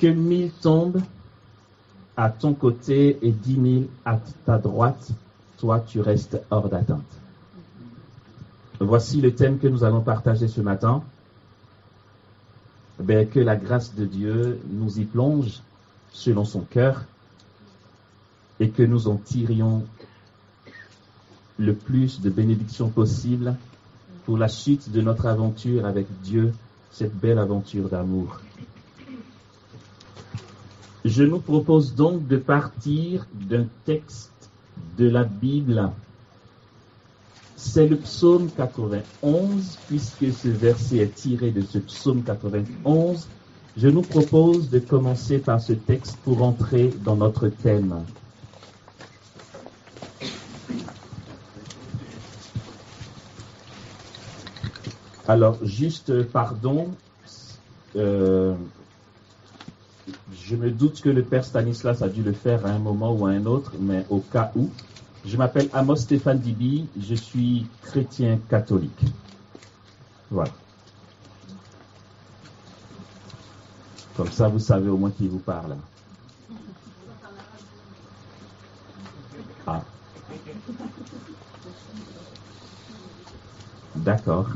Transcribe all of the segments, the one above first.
Que 1000 tombent à ton côté et 10 000 à ta droite, toi tu restes hors d'atteinte. Voici le thème que nous allons partager ce matin. Que la grâce de Dieu nous y plonge selon son cœur et que nous en tirions le plus de bénédictions possible pour la suite de notre aventure avec Dieu, cette belle aventure d'amour. Je nous propose donc de partir d'un texte de la Bible. C'est le psaume 91, puisque ce verset est tiré de ce psaume 91. Je nous propose de commencer par ce texte pour entrer dans notre thème. Alors, juste pardon, je me doute que le père Stanislas a dû le faire à un moment ou à un autre, mais au cas où, je m'appelle Amos Stéphane Dibi, je suis chrétien catholique. Voilà. Comme ça, vous savez au moins qui vous parle. Ah. D'accord.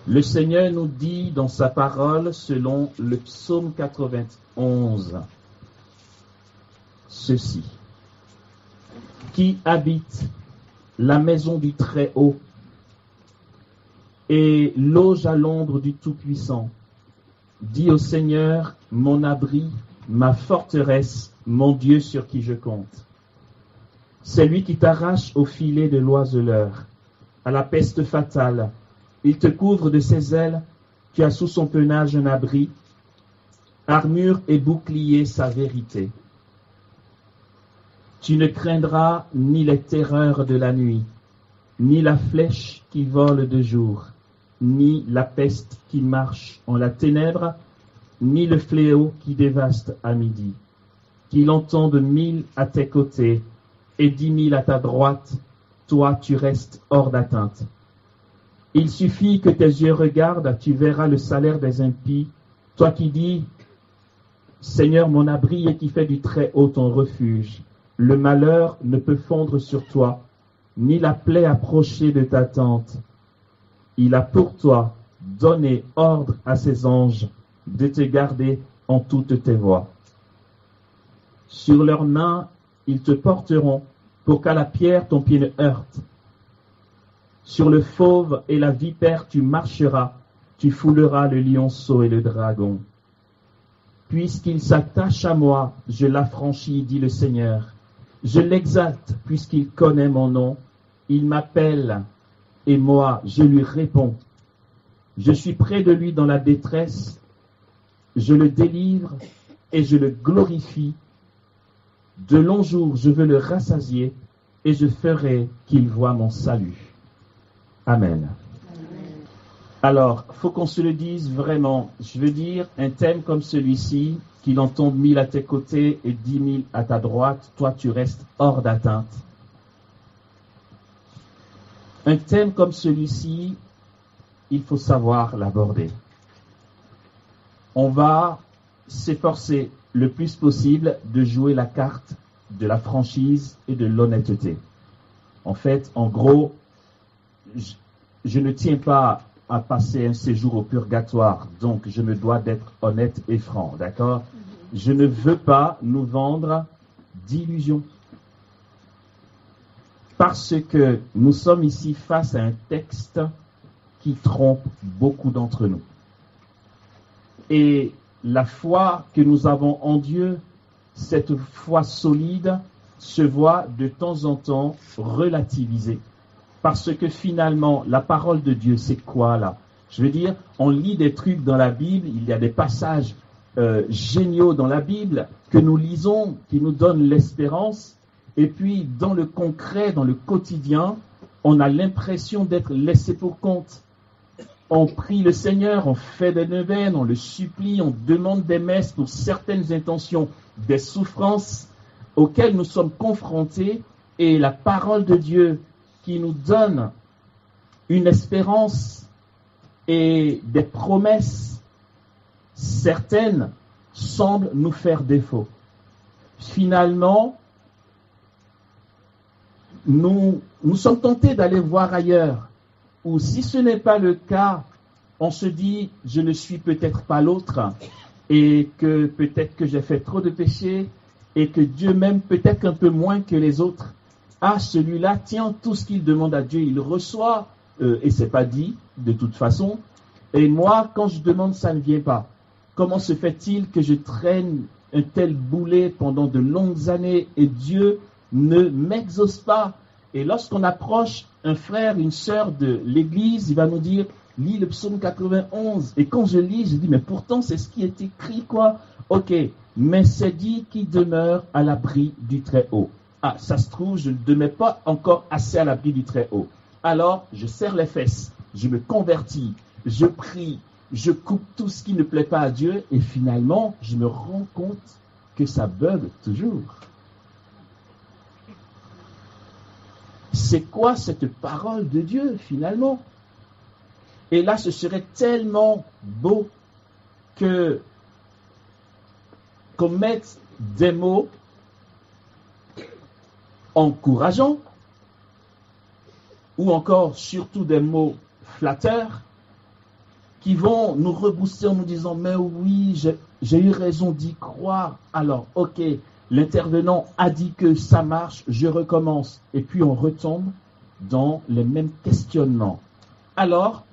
Le Seigneur nous dit dans sa parole, selon le psaume 91, ceci: qui habite la maison du Très-Haut et loge à l'ombre du Tout-Puissant, dit au Seigneur, mon abri, ma forteresse, mon Dieu sur qui je compte. C'est lui qui t'arrache au filet de l'oiseleur, à la peste fatale. Il te couvre de ses ailes, tu as sous son penage un abri, armure et bouclier sa vérité. Tu ne craindras ni les terreurs de la nuit, ni la flèche qui vole de jour, ni la peste qui marche en la ténèbre, ni le fléau qui dévaste à midi. Qu'il entende 1000 à tes côtés et 10 000 à ta droite, toi tu restes hors d'atteinte. Il suffit que tes yeux regardent, tu verras le salaire des impies. Toi qui dis, Seigneur mon abri et qui fais du Très-Haut ton refuge, le malheur ne peut fondre sur toi, ni la plaie approcher de ta tente. Il a pour toi donné ordre à ses anges de te garder en toutes tes voies. Sur leurs mains, ils te porteront pour qu'à la pierre ton pied ne heurte. Sur le fauve et la vipère tu marcheras, tu fouleras le lionceau et le dragon. Puisqu'il s'attache à moi, je l'affranchis, dit le Seigneur. Je l'exalte, puisqu'il connaît mon nom. Il m'appelle, et moi, je lui réponds. Je suis près de lui dans la détresse. Je le délivre et je le glorifie. De longs jours, je veux le rassasier et je ferai qu'il voie mon salut. Amen. Alors, faut qu'on se le dise vraiment. Je veux dire, un thème comme celui-ci, qu'il en tombe 1000 à tes côtés et 10 000 à ta droite, toi tu restes hors d'atteinte. Un thème comme celui-ci, il faut savoir l'aborder. On va s'efforcer le plus possible de jouer la carte de la franchise et de l'honnêteté. En fait, en gros, je ne tiens pas à passer un séjour au purgatoire, donc je me dois d'être honnête et franc, d'accord? Je ne veux pas nous vendre d'illusions. Parce que nous sommes ici face à un texte qui trompe beaucoup d'entre nous. Et la foi que nous avons en Dieu, cette foi solide, se voit de temps en temps relativisée. Parce que finalement, la parole de Dieu, c'est quoi là? Je veux dire, on lit des trucs dans la Bible, il y a des passages géniaux dans la Bible que nous lisons, qui nous donnent l'espérance, et puis dans le concret, dans le quotidien, on a l'impression d'être laissé pour compte. On prie le Seigneur, on fait des neuvaines, on le supplie, on demande des messes pour certaines intentions, des souffrances auxquelles nous sommes confrontés, et la parole de Dieu qui nous donne une espérance et des promesses certaines semblent nous faire défaut. Finalement, nous sommes tentés d'aller voir ailleurs, ou si ce n'est pas le cas, on se dit, je ne suis peut-être pas l'autre, et que peut-être que j'ai fait trop de péchés, et que Dieu m'aime peut-être un peu moins que les autres. Ah, celui-là tient tout ce qu'il demande à Dieu, il reçoit, et c'est pas dit, de toute façon. Et moi, quand je demande, ça ne vient pas. Comment se fait-il que je traîne un tel boulet pendant de longues années et Dieu ne m'exauce pas? Et lorsqu'on approche un frère, une sœur de l'église, il va nous dire, lis le psaume 91. Et quand je lis, je dis, mais pourtant c'est ce qui est écrit, quoi. Ok, mais c'est dit qu'il demeure à l'abri du Très-Haut. Ah, ça se trouve, je ne demeure pas encore assez à l'abri du Très-Haut. Alors, je serre les fesses, je me convertis, je prie, je coupe tout ce qui ne plaît pas à Dieu, et finalement, je me rends compte que ça bug toujours. C'est quoi cette parole de Dieu, finalement? Et là, ce serait tellement beau qu'on mette des mots encourageants, ou encore surtout des mots flatteurs, qui vont nous rebooster en nous disant, mais oui, j'ai eu raison d'y croire. Alors, ok, l'intervenant a dit que ça marche, je recommence. Et puis on retombe dans les mêmes questionnements. Alors,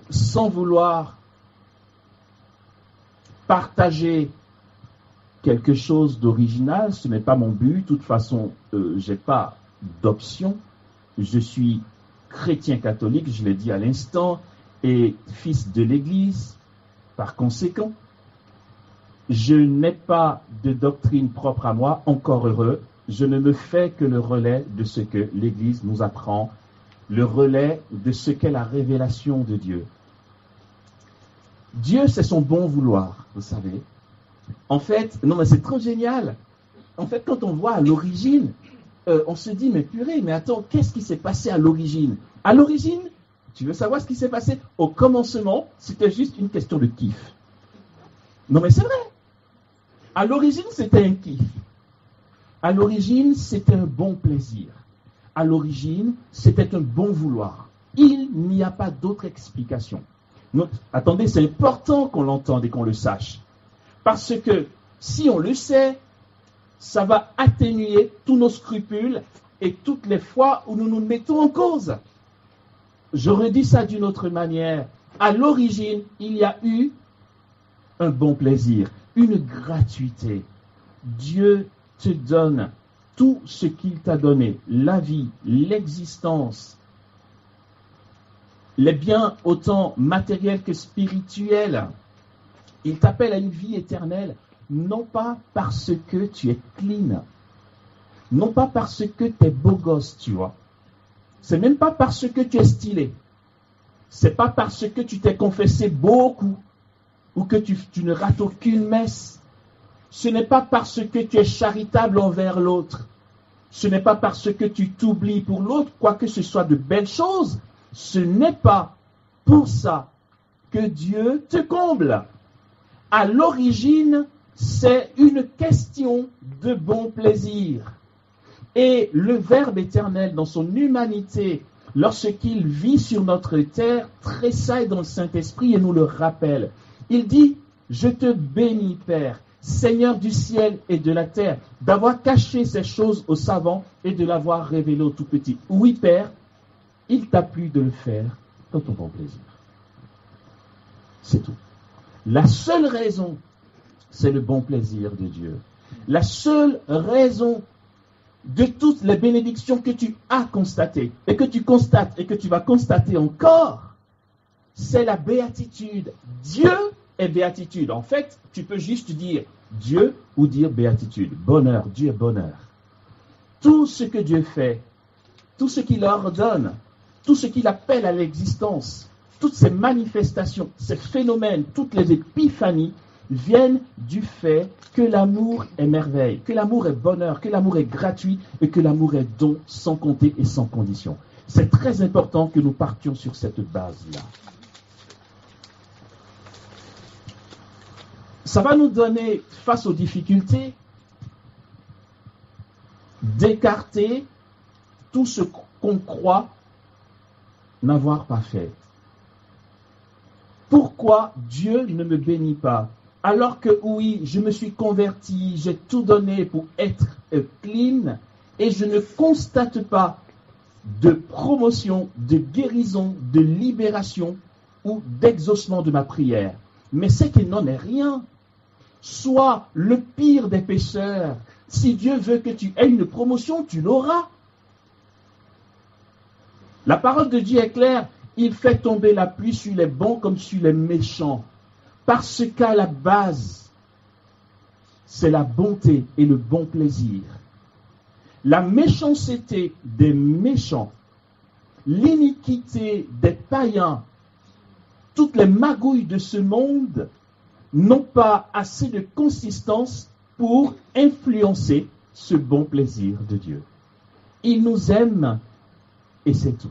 sans vouloir partager quelque chose d'original, ce n'est pas mon but. De toute façon, je n'ai pas d'option. Je suis chrétien catholique, je l'ai dit à l'instant, et fils de l'Église. Par conséquent, je n'ai pas de doctrine propre à moi, encore heureux. Je ne me fais que le relais de ce que l'Église nous apprend, le relais de ce qu'est la révélation de Dieu. Dieu, c'est son bon vouloir, vous savez. En fait, non mais c'est trop génial. En fait, quand on voit à l'origine, on se dit, mais purée, mais attends, qu'est-ce qui s'est passé à l'origine? À l'origine, tu veux savoir ce qui s'est passé? Au commencement, c'était juste une question de kiff. Non mais c'est vrai. À l'origine, c'était un kiff. À l'origine, c'était un bon plaisir. À l'origine, c'était un bon vouloir. Il n'y a pas d'autre explication. Non, attendez, c'est important qu'on l'entende et qu'on le sache. Parce que si on le sait, ça va atténuer tous nos scrupules et toutes les fois où nous nous mettons en cause. Je redis ça d'une autre manière. À l'origine, il y a eu un bon plaisir, une gratuité. Dieu te donne tout ce qu'il t'a donné, la vie, l'existence, les biens autant matériels que spirituels. Il t'appelle à une vie éternelle, non pas parce que tu es clean, non pas parce que tu es beau gosse, tu vois. C'est même pas parce que tu es stylé. C'est pas parce que tu t'es confessé beaucoup ou que tu ne rates aucune messe. Ce n'est pas parce que tu es charitable envers l'autre. Ce n'est pas parce que tu t'oublies pour l'autre, quoique ce soit de belles choses. Ce n'est pas pour ça que Dieu te comble. À l'origine, c'est une question de bon plaisir. Et le Verbe éternel, dans son humanité, lorsqu'il vit sur notre terre, tressaille dans le Saint-Esprit et nous le rappelle. Il dit, je te bénis, Père, Seigneur du ciel et de la terre, d'avoir caché ces choses aux savants et de l'avoir révélé aux tout petits. Oui, Père, il t'a plu de le faire dans ton bon plaisir. C'est tout. La seule raison, c'est le bon plaisir de Dieu. La seule raison de toutes les bénédictions que tu as constatées, et que tu constates, et que tu vas constater encore, c'est la béatitude. Dieu est béatitude. En fait, tu peux juste dire Dieu ou dire béatitude. Bonheur, Dieu est bonheur. Tout ce que Dieu fait, tout ce qu'il ordonne, tout ce qu'il appelle à l'existence, toutes ces manifestations, ces phénomènes, toutes les épiphanies viennent du fait que l'amour est merveille, que l'amour est bonheur, que l'amour est gratuit et que l'amour est don sans compter et sans condition. C'est très important que nous partions sur cette base-là. Ça va nous donner, face aux difficultés, d'écarter tout ce qu'on croit n'avoir pas fait. Pourquoi Dieu ne me bénit pas? Alors que oui, je me suis converti, j'ai tout donné pour être clean, et je ne constate pas de promotion, de guérison, de libération ou d'exaucement de ma prière. Mais c'est qu'il n'en est rien. Sois le pire des pécheurs. Si Dieu veut que tu aies une promotion, tu l'auras. La parole de Dieu est claire. Il fait tomber la pluie sur les bons comme sur les méchants. Parce qu'à la base, c'est la bonté et le bon plaisir. La méchanceté des méchants, l'iniquité des païens, toutes les magouilles de ce monde n'ont pas assez de consistance pour influencer ce bon plaisir de Dieu. Il nous aime et c'est tout.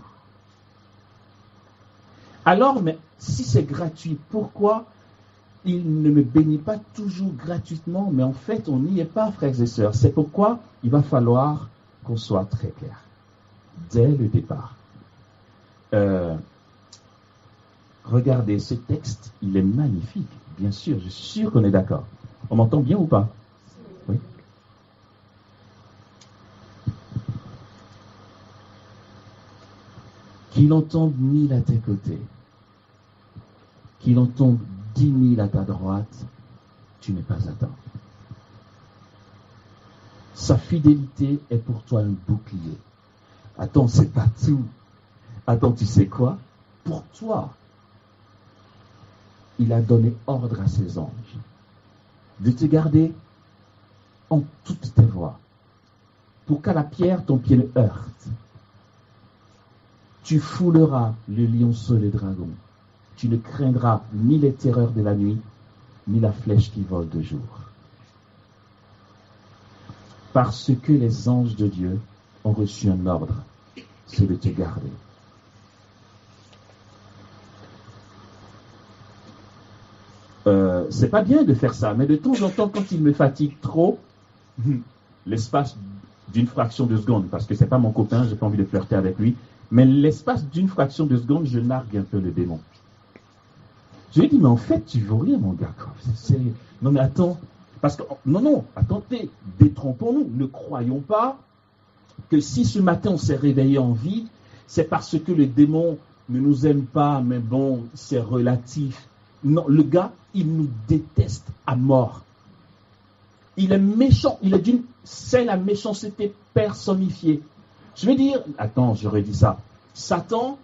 Alors, mais si c'est gratuit, pourquoi il ne me bénit pas toujours gratuitement? Mais en fait, on n'y est pas, frères et sœurs. C'est pourquoi il va falloir qu'on soit très clair dès le départ. Regardez ce texte, il est magnifique. Bien sûr, je suis sûr qu'on est d'accord. On m'entend bien ou pas? Oui. Qu'il en tombe 1000 à tes côtés, qu'il en tombe 10 000 à ta droite, tu n'es pas atteint. Sa fidélité est pour toi un bouclier. Attends, c'est pas tout. Attends, tu sais quoi? Pour toi, il a donné ordre à ses anges de te garder en toutes tes voies, pour qu'à la pierre ton pied ne heurte. Tu fouleras le lionceau et le dragon. Tu ne craindras ni les terreurs de la nuit, ni la flèche qui vole de jour. Parce que les anges de Dieu ont reçu un ordre, c'est de te garder. C'est pas bien de faire ça, mais de temps en temps, quand il me fatigue trop, l'espace d'une fraction de seconde, parce que c'est pas mon copain, j'ai pas envie de flirter avec lui, mais l'espace d'une fraction de seconde, je nargue un peu le démon. Je lui ai dit, mais en fait, tu vaux rien, mon gars. Non, mais attends. Parce que, non, attendez, détrompons-nous. Ne croyons pas que si ce matin on s'est réveillé en vie, c'est parce que le démon ne nous aime pas, mais bon, c'est relatif. Non, le gars, il nous déteste à mort. Il est méchant. C'est la méchanceté personnifiée. Je veux dire, attends, j'aurais dit ça. Satan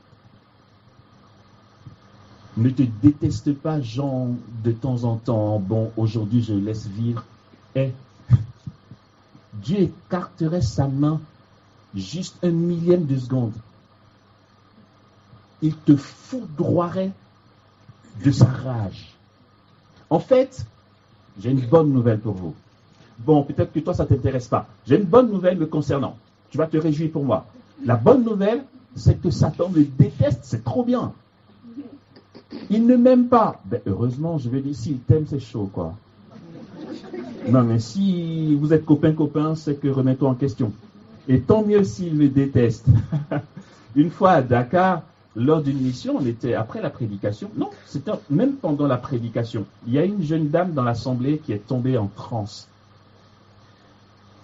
ne te déteste pas, genre, de temps en temps. Bon, aujourd'hui, je laisse vivre. Et Dieu écarterait sa main juste un millième de seconde. Il te foudroierait de sa rage. En fait, j'ai une bonne nouvelle pour vous. Bon, peut-être que toi, ça ne t'intéresse pas. J'ai une bonne nouvelle me concernant. Tu vas te réjouir pour moi. La bonne nouvelle, c'est que Satan me déteste. C'est trop bien. Il ne m'aime pas. Ben, heureusement, je vais dire, s'il t'aime, c'est chaud, quoi. Non, mais si vous êtes copain, c'est que remets-toi en question. Et tant mieux s'il me déteste. Une fois à Dakar, lors d'une mission, on était après la prédication. Non, c'était même pendant la prédication. Il y a une jeune dame dans l'assemblée qui est tombée en transe.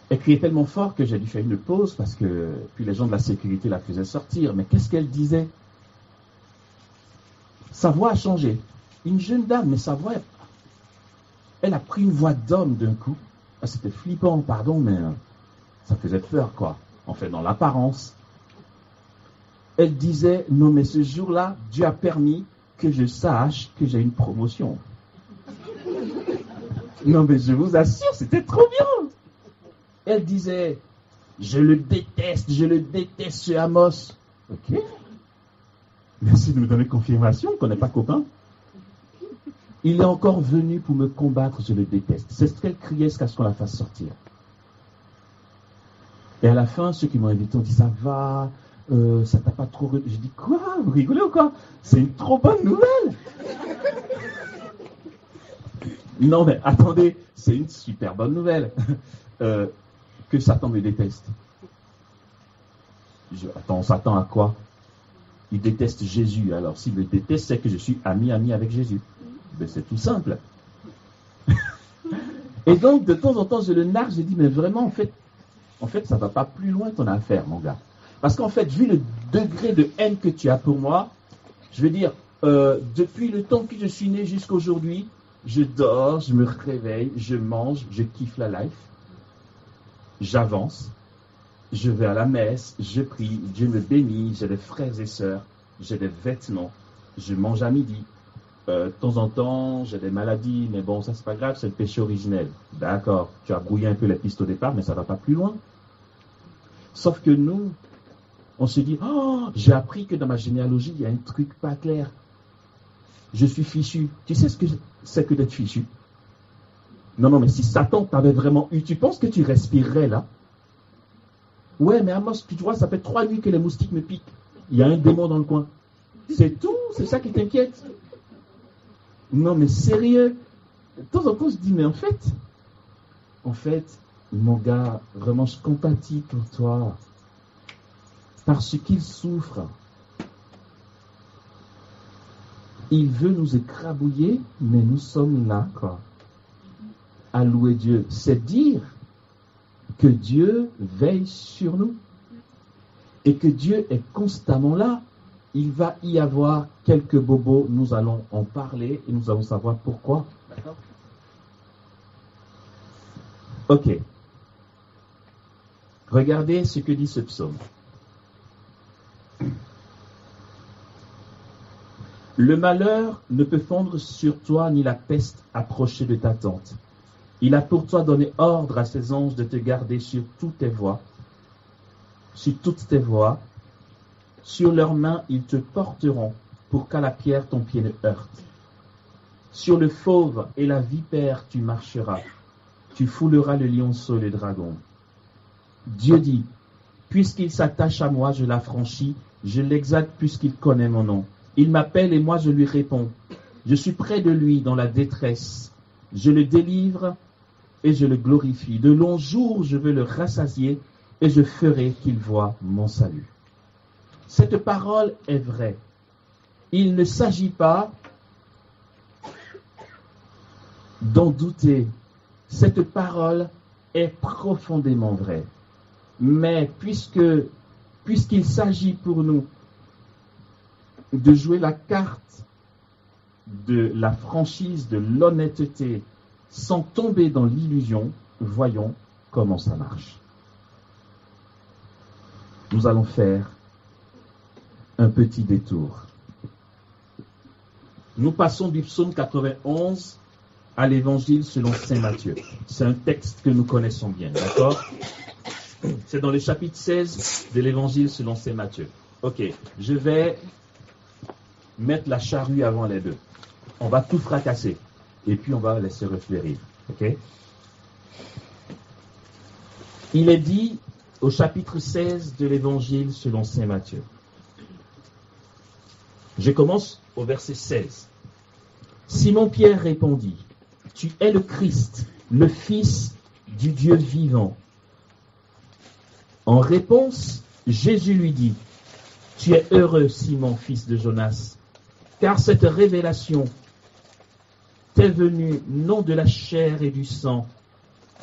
Elle criait tellement fort que j'ai dû faire une pause parce que puis les gens de la sécurité la faisaient sortir. Mais qu'est-ce qu'elle disait? Sa voix a changé. Une jeune dame, mais sa voix, elle a pris une voix d'homme d'un coup. Ah, c'était flippant, pardon, mais ça faisait peur, quoi. En fait, dans l'apparence. Elle disait, non, mais ce jour-là, Dieu a permis que je sache que j'ai une promotion. Non, mais je vous assure, c'était trop bien. Elle disait, je le déteste, ce Amos. Ok. Merci de me donner confirmation qu'on n'est pas copains. Il est encore venu pour me combattre, je le déteste. C'est ce qu'elle criait jusqu'à ce qu'on la fasse sortir. Et à la fin, ceux qui m'ont invité ont dit, ça va, ça t'a pas trop... Je dis, quoi? Vous rigolez ou quoi? C'est une trop bonne nouvelle. Non, mais attendez, c'est une super bonne nouvelle. Que Satan me déteste. Attends, on s'attend à quoi? Il déteste Jésus. Alors, s'il me déteste, c'est que je suis ami avec Jésus. Ben, c'est tout simple. Et donc, de temps en temps, je le nargue, je dis, mais vraiment, en fait, ça ne va pas plus loin ton affaire, mon gars. Parce qu'en fait, vu le degré de haine que tu as pour moi, je veux dire, depuis le temps que je suis né jusqu'à aujourd'hui, je dors, je me réveille, je mange, je kiffe la life, j'avance, je vais à la messe, je prie, Dieu me bénit, j'ai des frères et sœurs, j'ai des vêtements, je mange à midi. De temps en temps, j'ai des maladies, mais bon, ça c'est pas grave, c'est le péché originel. D'accord, tu as brouillé un peu la piste au départ, mais ça va pas plus loin. Sauf que nous, on se dit, oh, j'ai appris que dans ma généalogie, il y a un truc pas clair. Je suis fichu. Tu sais ce que c'est que d'être fichu? Non, mais si Satan t'avait vraiment eu, tu penses que tu respirerais là? Ouais, mais Amos, tu vois, ça fait 3 nuits que les moustiques me piquent. Il y a un démon dans le coin. C'est tout, c'est ça qui t'inquiète. Non, mais sérieux, de temps en temps, je dis, mais en fait, mon gars, vraiment, je compatis pour toi. Parce qu'il souffre. Il veut nous écrabouiller, mais nous sommes là, quoi. À louer Dieu. C'est dire que Dieu veille sur nous. Et que Dieu est constamment là. Il va y avoir quelques bobos, nous allons en parler et nous allons savoir pourquoi. D'accord? Ok. Regardez ce que dit ce psaume. Le malheur ne peut fondre sur toi ni la peste approcher de ta tente. Il a pour toi donné ordre à ses anges de te garder sur toutes tes voies. Sur leurs mains, ils te porteront pour qu'à la pierre ton pied ne heurte. Sur le fauve et la vipère tu marcheras. Tu fouleras le lionceau et le dragon. Dieu dit, puisqu'il s'attache à moi, je l'affranchis, je l'exalte puisqu'il connaît mon nom. Il m'appelle et moi je lui réponds. Je suis près de lui dans la détresse. Je le délivre et je le glorifie. De longs jours je veux le rassasier et je ferai qu'il voie mon salut. Cette parole est vraie. Il ne s'agit pas d'en douter. Cette parole est profondément vraie. Mais puisqu'il s'agit pour nous de jouer la carte de la franchise, de l'honnêteté, sans tomber dans l'illusion, voyons comment ça marche. Nous allons faire un petit détour. Nous passons du psaume 91 à l'évangile selon saint Matthieu. C'est un texte que nous connaissons bien, d'accord? C'est dans le chapitre 16 de l'évangile selon saint Matthieu. Ok, je vais mettre la charrue avant les deux. On va tout fracasser. Et puis on va laisser refleurir. Ok? Il est dit au chapitre 16 de l'évangile selon saint Matthieu. Je commence au verset 16. Simon-Pierre répondit, « Tu es le Christ, le Fils du Dieu vivant. » En réponse, Jésus lui dit, « Tu es heureux, Simon, fils de Jonas, car cette révélation t'est venue non de la chair et du sang,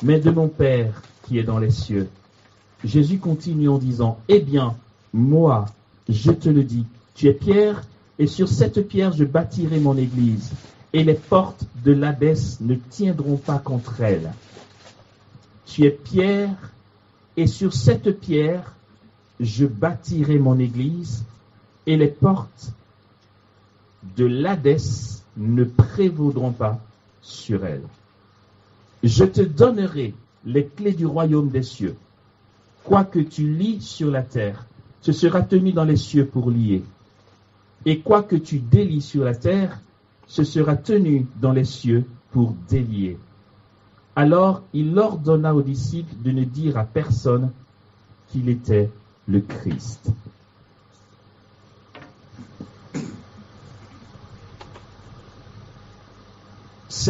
mais de mon Père qui est dans les cieux. » Jésus continue en disant, « Eh bien, moi, je te le dis, tu es Pierre, et sur cette pierre je bâtirai mon église, et les portes de l'Hadès ne tiendront pas contre elle. Tu es Pierre, et sur cette pierre je bâtirai mon église, et les portes de l'Hadès ne prévaudront pas sur elle. Je te donnerai les clés du royaume des cieux. Quoi que tu lies sur la terre, ce sera tenu dans les cieux pour lier. Et quoi que tu délies sur la terre, ce sera tenu dans les cieux pour délier. Alors il ordonna aux disciples de ne dire à personne qu'il était le Christ.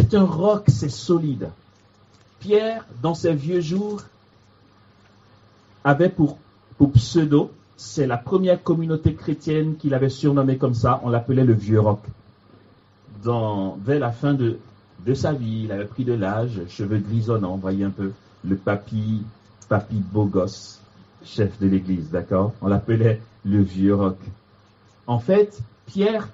C'est un roc, c'est solide. Pierre, dans ses vieux jours, avait pour pseudo, c'est la première communauté chrétienne qu'il avait surnommée comme ça, on l'appelait le Vieux Roc. Vers la fin de sa vie, il avait pris de l'âge, cheveux grisonnants, voyez un peu, le papy beau gosse, chef de l'église, d'accord? On l'appelait le Vieux Roc. En fait, Pierre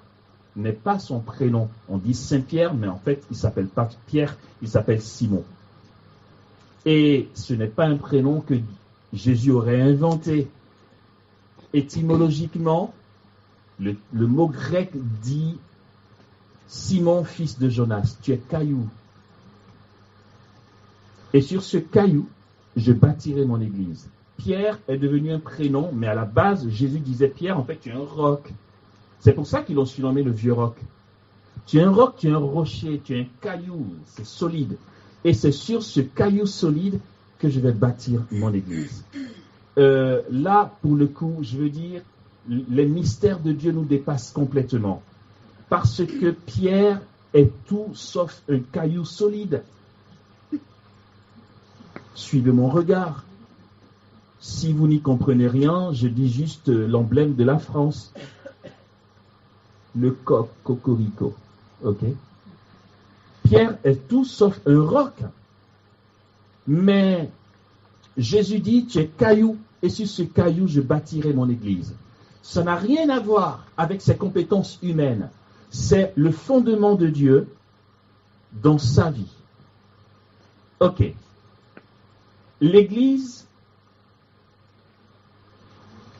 n'est pas son prénom. On dit Saint-Pierre, mais en fait, il ne s'appelle pas Pierre, il s'appelle Simon. Et ce n'est pas un prénom que Jésus aurait inventé. Étymologiquement, le mot grec dit Simon, fils de Jonas, tu es caillou. Et sur ce caillou, je bâtirai mon église. Pierre est devenu un prénom, mais à la base, Jésus disait Pierre, en fait, tu es un roc. C'est pour ça qu'ils l'ont surnommé le Vieux Roc. Tu es un roc, tu es un rocher, tu es un caillou, c'est solide. Et c'est sur ce caillou solide que je vais bâtir mon église. Là, pour le coup, je veux dire, les mystères de Dieu nous dépassent complètement. Parce que Pierre est tout sauf un caillou solide. Suivez mon regard. Si vous n'y comprenez rien, je dis juste l'emblème de la France. Le coq cocorico. Ok? Pierre est tout sauf un roc. Mais Jésus dit, tu es caillou, et sur ce caillou, je bâtirai mon église. Ça n'a rien à voir avec ses compétences humaines. C'est le fondement de Dieu dans sa vie. Ok. L'église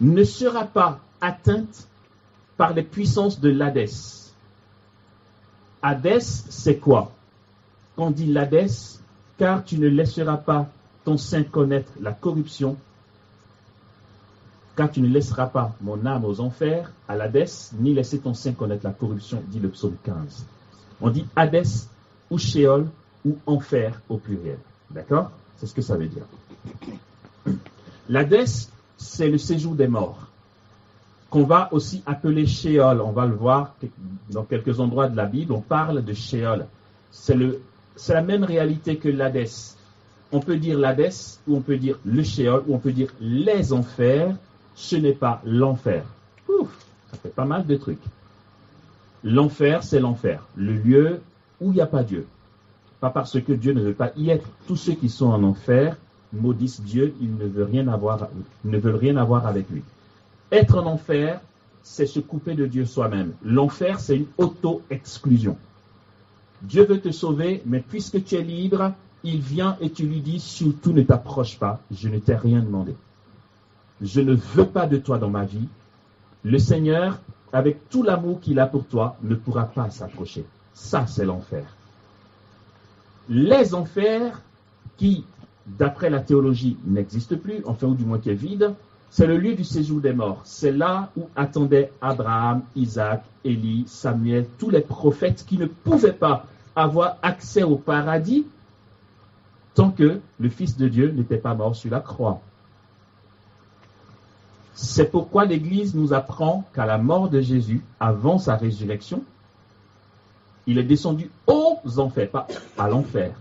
ne sera pas atteinte par les puissances de l'Hadès. Hadès, c'est quoi? Quand on dit l'Hadès, car tu ne laisseras pas ton sein connaître la corruption, car tu ne laisseras pas mon âme aux enfers, à l'Hadès, ni laisser ton sein connaître la corruption, dit le psaume 15. On dit Hadès ou Sheol ou enfer au pluriel. D'accord? C'est ce que ça veut dire. L'Hadès, c'est le séjour des morts, qu'on va aussi appeler Sheol. On va le voir dans quelques endroits de la Bible, on parle de Sheol. C'est la même réalité que l'Hadès. On peut dire l'Hadès, ou on peut dire le Sheol, ou on peut dire les enfers. Ce n'est pas l'enfer. Ouf, ça fait pas mal de trucs. L'enfer, c'est l'enfer, le lieu où il n'y a pas Dieu. Pas parce que Dieu ne veut pas y être. Tous ceux qui sont en enfer maudissent Dieu, ils ne veulent rien avoir avec lui. Être en enfer, c'est se couper de Dieu soi-même. L'enfer, c'est une auto-exclusion. Dieu veut te sauver, mais puisque tu es libre, il vient et tu lui dis, surtout ne t'approche pas, je ne t'ai rien demandé. Je ne veux pas de toi dans ma vie. Le Seigneur, avec tout l'amour qu'il a pour toi, ne pourra pas s'approcher. Ça, c'est l'enfer. Les enfers qui, d'après la théologie, n'existent plus, enfin ou du moins qui est vide, c'est le lieu du séjour des morts. C'est là où attendaient Abraham, Isaac, Élie, Samuel, tous les prophètes qui ne pouvaient pas avoir accès au paradis tant que le Fils de Dieu n'était pas mort sur la croix. C'est pourquoi l'Église nous apprend qu'à la mort de Jésus, avant sa résurrection, il est descendu aux enfers, pas à l'enfer.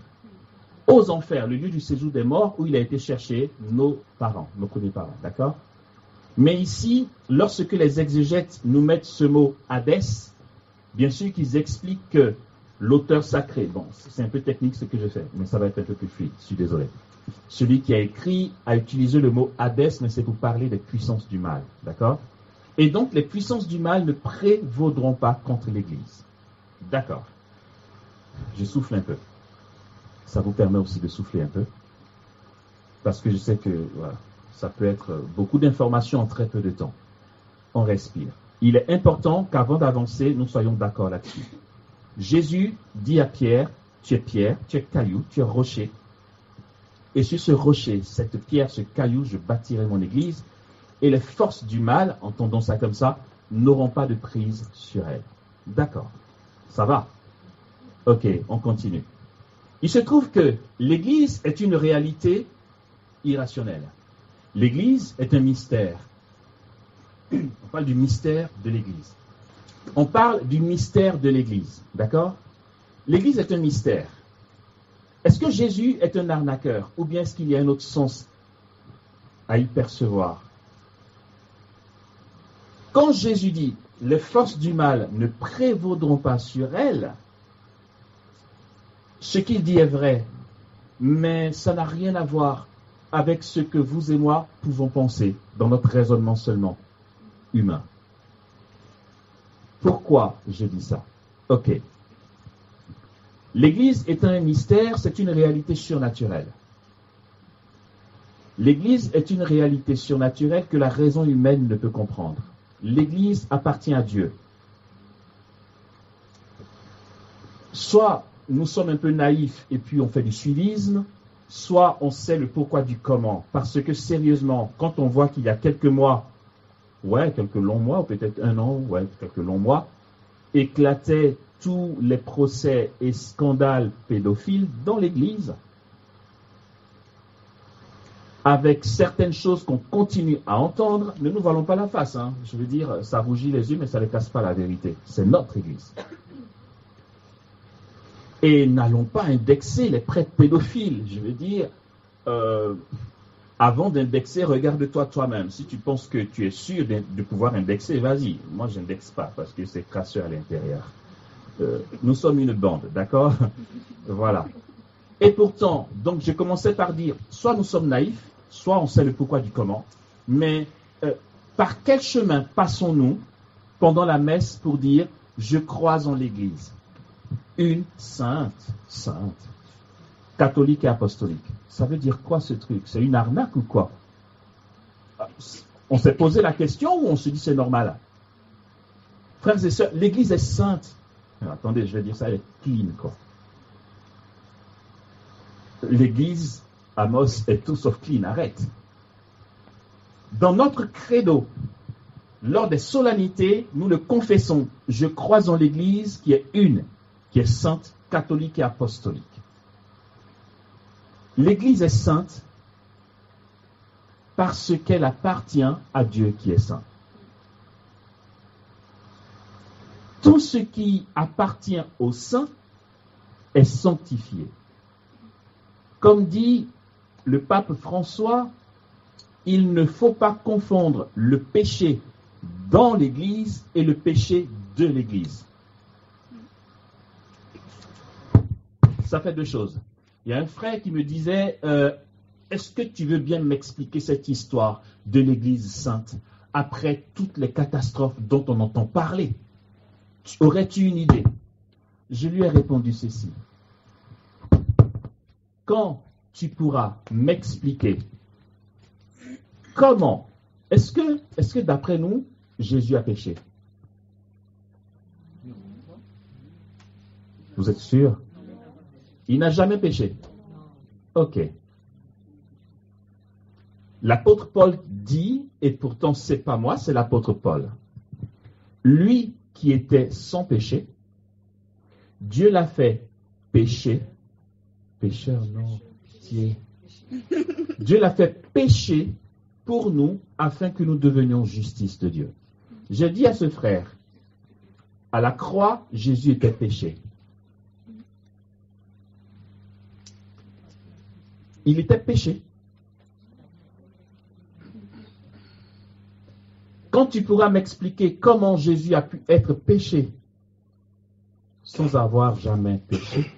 Aux enfers, le lieu du séjour des morts où il a été chercher nos parents, nos premiers parents, d'accord? Mais ici, lorsque les exégètes nous mettent ce mot Hadès, bien sûr qu'ils expliquent que l'auteur sacré, bon, c'est un peu technique ce que je fais, mais ça va être un peu plus fluide, je suis désolé. Celui qui a écrit a utilisé le mot Hadès, mais c'est pour parler des puissances du mal, d'accord? Et donc, les puissances du mal ne prévaudront pas contre l'Église. D'accord. Je souffle un peu. Ça vous permet aussi de souffler un peu. Parce que je sais que voilà, ça peut être beaucoup d'informations en très peu de temps. On respire. Il est important qu'avant d'avancer, nous soyons d'accord là-dessus. Jésus dit à Pierre, tu es caillou, tu es rocher. Et sur ce rocher, cette pierre, ce caillou, je bâtirai mon église. Et les forces du mal, entendons ça comme ça, n'auront pas de prise sur elle. D'accord. Ça va? Ok, on continue. Il se trouve que l'Église est une réalité irrationnelle. L'Église est un mystère. On parle du mystère de l'Église. On parle du mystère de l'Église, d'accord? L'Église est un mystère. Est-ce que Jésus est un arnaqueur ou bien est-ce qu'il y a un autre sens à y percevoir? Quand Jésus dit « les forces du mal ne prévaudront pas sur elle », ce qu'il dit est vrai, mais ça n'a rien à voir avec ce que vous et moi pouvons penser dans notre raisonnement seulement humain. Pourquoi je dis ça? Ok. L'Église est un mystère, c'est une réalité surnaturelle. L'Église est une réalité surnaturelle que la raison humaine ne peut comprendre. L'Église appartient à Dieu. Soit nous sommes un peu naïfs et puis on fait du suivisme, soit on sait le pourquoi du comment. Parce que sérieusement, quand on voit qu'il y a quelques mois, quelques longs mois, ou peut-être un an, quelques longs mois, éclataient tous les procès et scandales pédophiles dans l'Église, avec certaines choses qu'on continue à entendre, ne nous voilons pas la face. Je veux dire, ça rougit les yeux, mais ça ne casse pas la vérité. C'est notre Église. Et n'allons pas indexer les prêtres pédophiles. Je veux dire, avant d'indexer, regarde-toi toi-même. Si tu penses que tu es sûr de pouvoir indexer, vas-y. Moi, je n'indexe pas parce que c'est crasseux à l'intérieur. Nous sommes une bande, d'accord? Voilà. Et pourtant, donc je commençais par dire, soit nous sommes naïfs, soit on sait le pourquoi du comment, mais par quel chemin passons-nous pendant la messe pour dire, je crois en l'Église? Une sainte, catholique et apostolique. Ça veut dire quoi ce truc? C'est une arnaque ou quoi? On s'est posé la question ou on se dit c'est normal? Frères et sœurs, l'Église est sainte. Alors, attendez, je vais dire ça, elle est clean, quoi. L'Église, Amos, est tout sauf clean, arrête. Dans notre credo, lors des solennités, nous le confessons. Je crois en l'Église qui est une, qui est sainte, catholique et apostolique. L'Église est sainte parce qu'elle appartient à Dieu qui est saint. Tout ce qui appartient au saint est sanctifié. Comme dit le pape François, il ne faut pas confondre le péché dans l'Église et le péché de l'Église. Ça fait deux choses. Il y a un frère qui me disait, est-ce que tu veux bien m'expliquer cette histoire de l'Église sainte après toutes les catastrophes dont on entend parler? Aurais-tu une idée? Je lui ai répondu ceci. Quand tu pourras m'expliquer comment, est-ce que d'après nous, Jésus a péché? Vous êtes sûr? Il n'a jamais péché. Ok. L'apôtre Paul dit, et pourtant c'est pas moi, c'est l'apôtre Paul. Lui qui était sans péché, Dieu l'a fait pécher. Pécheur, non. Dieu l'a fait pécher pour nous afin que nous devenions justice de Dieu. J'ai dit à ce frère, à la croix, Jésus était péché. Il était péché. Quand tu pourras m'expliquer comment Jésus a pu être péché sans avoir jamais péché,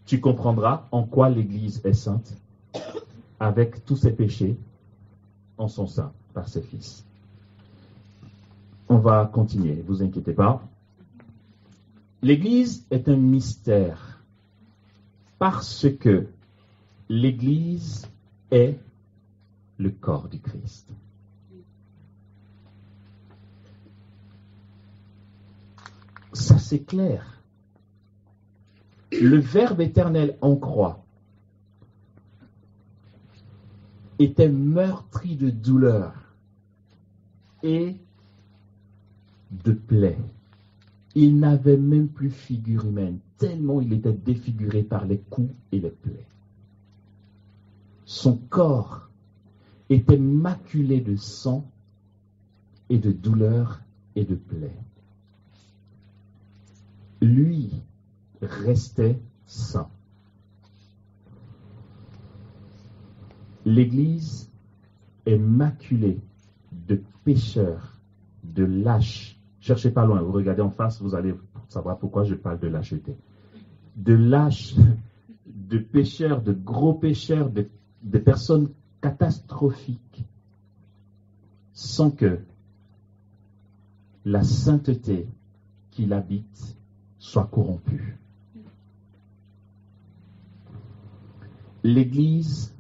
tu comprendras en quoi l'Église est sainte, avec tous ses péchés en son sein, par ses fils. On va continuer, ne vous inquiétez pas. L'Église est un mystère, parce que l'Église est le corps du Christ. Ça, c'est clair. Le Verbe éternel en croix était meurtri de douleur et de plaies. Il n'avait même plus figure humaine, tellement il était défiguré par les coups et les plaies. Son corps était maculé de sang et de douleur et de plaies. Lui restait saint. L'Église est maculée de pécheurs, de lâches. Cherchez pas loin, vous regardez en face, vous allez savoir pourquoi je parle de lâcheté. De lâches, de pécheurs, de gros pécheurs, de personnes catastrophiques, sans que la sainteté qui l'habite soit corrompue. L'Église,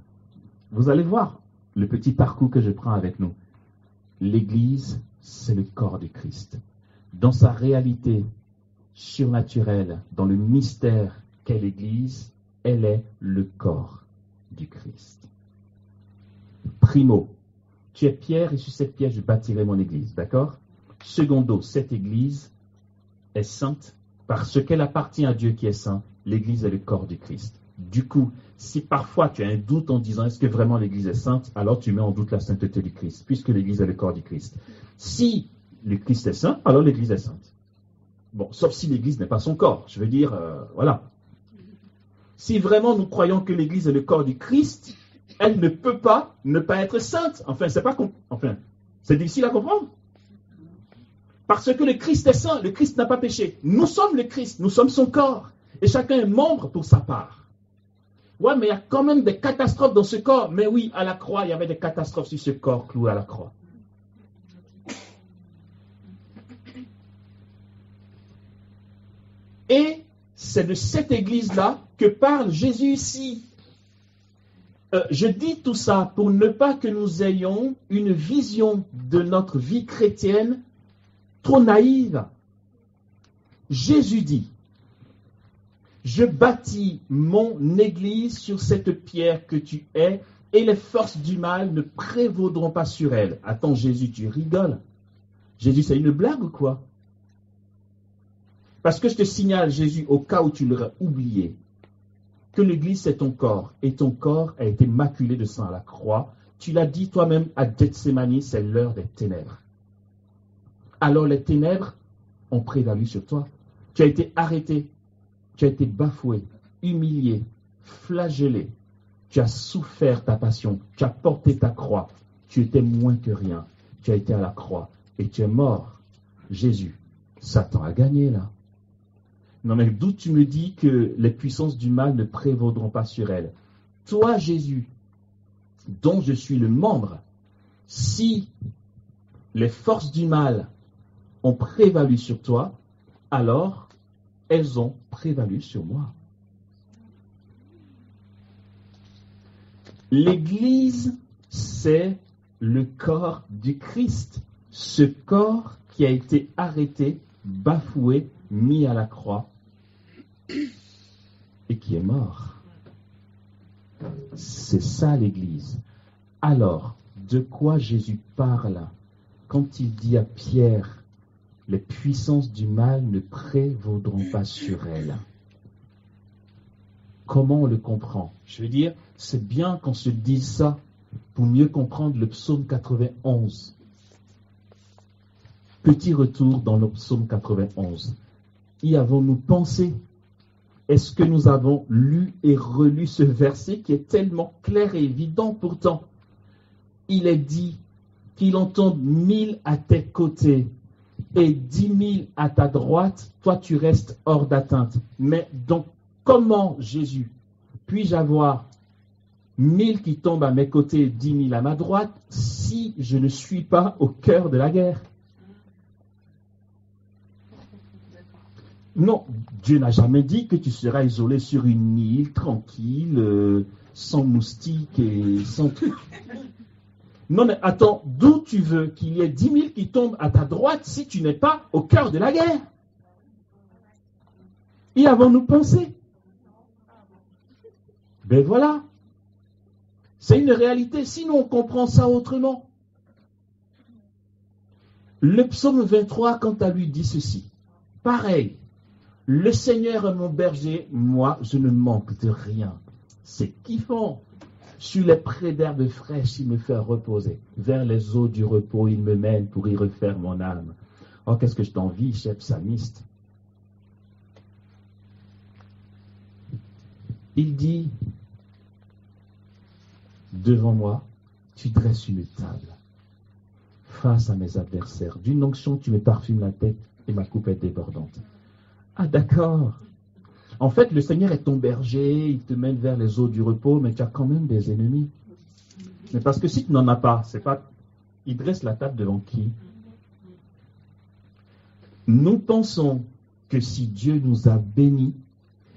vous allez voir le petit parcours que je prends avec nous. L'Église, c'est le corps du Christ. Dans sa réalité surnaturelle, dans le mystère qu'est l'Église, elle est le corps du Christ. Primo, tu es pierre et sur cette pierre je bâtirai mon Église, d'accord? Secondo, cette Église est sainte parce qu'elle appartient à Dieu qui est saint. L'Église est le corps du Christ. Du coup, si parfois tu as un doute en disant est-ce que vraiment l'Église est sainte, alors tu mets en doute la sainteté du Christ, puisque l'Église est le corps du Christ. Si le Christ est saint, alors l'Église est sainte. Bon, sauf si l'Église n'est pas son corps. Je veux dire, voilà. Si vraiment nous croyons que l'Église est le corps du Christ, elle ne peut pas ne pas être sainte. Enfin, c'est difficile à comprendre. Parce que le Christ est saint, le Christ n'a pas péché. Nous sommes le Christ, nous sommes son corps. Et chacun est membre pour sa part. Ouais, mais il y a quand même des catastrophes dans ce corps. Mais oui, à la croix, il y avait des catastrophes sur ce corps cloué à la croix. Et c'est de cette église-là que parle Jésus ici. Je dis tout ça pour ne pas que nous ayons une vision de notre vie chrétienne trop naïve. Jésus dit, je bâtis mon église sur cette pierre que tu es, et les forces du mal ne prévaudront pas sur elle. Attends, Jésus, tu rigoles. Jésus, c'est une blague ou quoi? Parce que je te signale, Jésus, au cas où tu l'aurais oublié, que l'église c'est ton corps, et ton corps a été maculé de sang à la croix. Tu l'as dit toi-même à Gethsémani, c'est l'heure des ténèbres. Alors les ténèbres ont prévalu sur toi. Tu as été arrêté, tu as été bafoué, humilié, flagellé. Tu as souffert ta passion, tu as porté ta croix. Tu étais moins que rien. Tu as été à la croix et tu es mort. Jésus, Satan a gagné là. Non mais d'où tu me dis que les puissances du mal ne prévaudront pas sur elle? Toi, Jésus, dont je suis le membre, si les forces du mal ont prévalu sur toi, alors elles ont prévalu sur moi. L'Église, c'est le corps du Christ. Ce corps qui a été arrêté, bafoué, mis à la croix et qui est mort. C'est ça l'Église. Alors, de quoi Jésus parle quand il dit à Pierre, les puissances du mal ne prévaudront pas sur elle? Comment on le comprend? Je veux dire, c'est bien qu'on se dise ça pour mieux comprendre le psaume 91. Petit retour dans le psaume 91. Y avons-nous pensé? Est-ce que nous avons lu et relu ce verset qui est tellement clair et évident pourtant? Il est dit qu'il en tombe 1000 à tes côtés et 10 000 à ta droite, toi tu restes hors d'atteinte. Mais donc, comment, Jésus, puis-je avoir 1000 qui tombent à mes côtés et 10 000 à ma droite si je ne suis pas au cœur de la guerre? Non, Dieu n'a jamais dit que tu seras isolé sur une île, tranquille, sans moustiques et sans trucs. Non, mais attends, d'où tu veux qu'il y ait 10 000 qui tombent à ta droite si tu n'es pas au cœur de la guerre? Y avons-nous pensé? Ben voilà. C'est une réalité, sinon on comprend ça autrement. Le psaume 23, quant à lui, dit ceci. Pareil. Le Seigneur est mon berger, moi je ne manque de rien. C'est kiffant. Sur les prés d'herbes fraîches, il me fait reposer. Vers les eaux du repos, il me mène pour y refaire mon âme. Oh, qu'est-ce que je t'envie, chef psalmiste. Il dit, devant moi, tu dresses une table face à mes adversaires. D'une onction, tu me parfumes la tête et ma coupe est débordante. Ah, d'accord. En fait, le Seigneur est ton berger, il te mène vers les eaux du repos, mais tu as quand même des ennemis. Mais parce que si tu n'en as pas, c'est pas... Il dresse la table devant qui? Nous pensons que si Dieu nous a bénis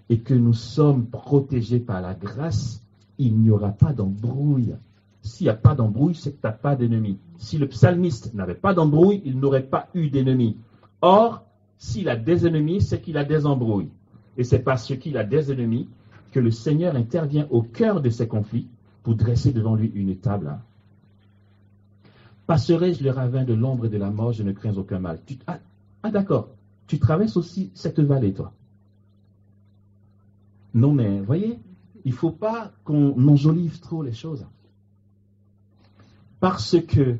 et que nous sommes protégés par la grâce, il n'y aura pas d'embrouille. S'il n'y a pas d'embrouille, c'est que tu n'as pas d'ennemis. Si le psalmiste n'avait pas d'embrouille, il n'aurait pas eu d'ennemis. Or, s'il a des ennemis, c'est qu'il a des embrouilles. Et c'est parce qu'il a des ennemis que le Seigneur intervient au cœur de ces conflits pour dresser devant lui une table. Passerai-je le ravin de l'ombre et de la mort, je ne crains aucun mal. D'accord. Tu traverses aussi cette vallée, toi. Non, mais voyez, il ne faut pas qu'on enjolive trop les choses. Parce que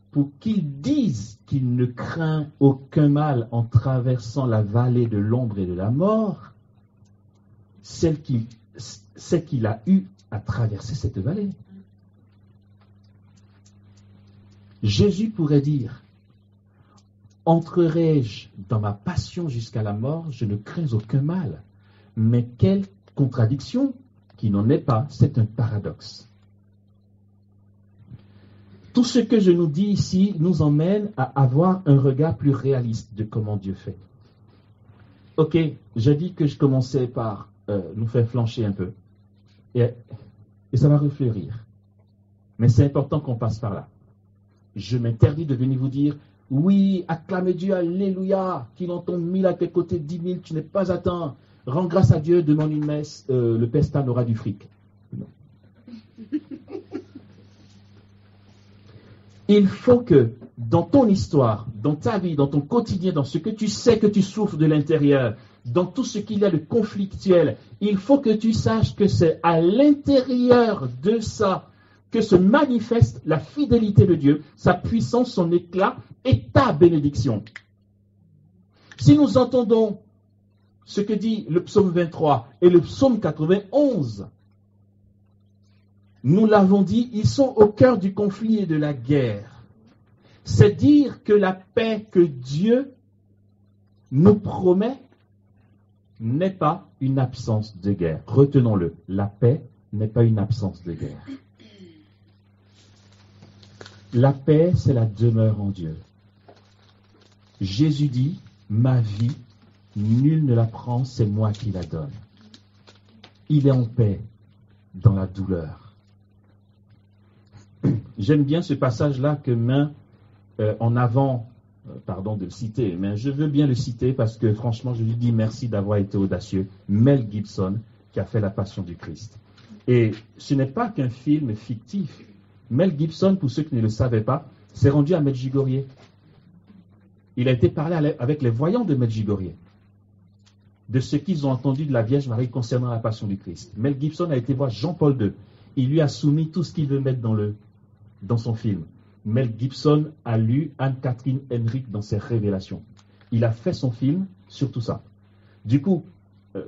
pour qu'il dise qu'il ne craint aucun mal en traversant la vallée de l'ombre et de la mort, c'est qu'il a eu à traverser cette vallée. Jésus pourrait dire, entrerai-je dans ma passion jusqu'à la mort, je ne crains aucun mal. Mais quelle contradiction, qui n'en est pas, c'est un paradoxe. Tout ce que je nous dis ici nous emmène à avoir un regard plus réaliste de comment Dieu fait. Ok, j'ai dit que je commençais par nous faire flancher un peu. Et ça va refleurir. Mais c'est important qu'on passe par là. Je m'interdis de venir vous dire, oui, acclamez Dieu, alléluia, qu'il en tombe 1000 à tes côtés, 10 000, tu n'es pas atteint. Rends grâce à Dieu, demande une messe, le pestan aura du fric. Non. Il faut que dans ton histoire, dans ta vie, dans ton quotidien, dans ce que tu sais que tu souffres de l'intérieur, dans tout ce qu'il y a de conflictuel, il faut que tu saches que c'est à l'intérieur de ça que se manifeste la fidélité de Dieu, sa puissance, son éclat et ta bénédiction. Si nous entendons ce que dit le psaume 23 et le psaume 91, nous l'avons dit, ils sont au cœur du conflit et de la guerre. C'est dire que la paix que Dieu nous promet n'est pas une absence de guerre. Retenons-le, la paix n'est pas une absence de guerre. La paix, c'est la demeure en Dieu. Jésus dit, ma vie, nul ne la prend, c'est moi qui la donne. Il est en paix dans la douleur. J'aime bien ce passage-là que met en avant, pardon de le citer, mais je veux bien le citer parce que franchement, je lui dis merci d'avoir été audacieux. Mel Gibson, qui a fait La Passion du Christ. Et ce n'est pas qu'un film fictif. Mel Gibson, pour ceux qui ne le savaient pas, s'est rendu à Medjugorje. Il a été parlé avec les voyants de Medjugorje, de ce qu'ils ont entendu de la Vierge Marie concernant la Passion du Christ. Mel Gibson a été voir Jean-Paul II. Il lui a soumis tout ce qu'il veut mettre dans son film. Mel Gibson a lu Anne-Catherine Henrique dans ses révélations. Il a fait son film sur tout ça. Du coup,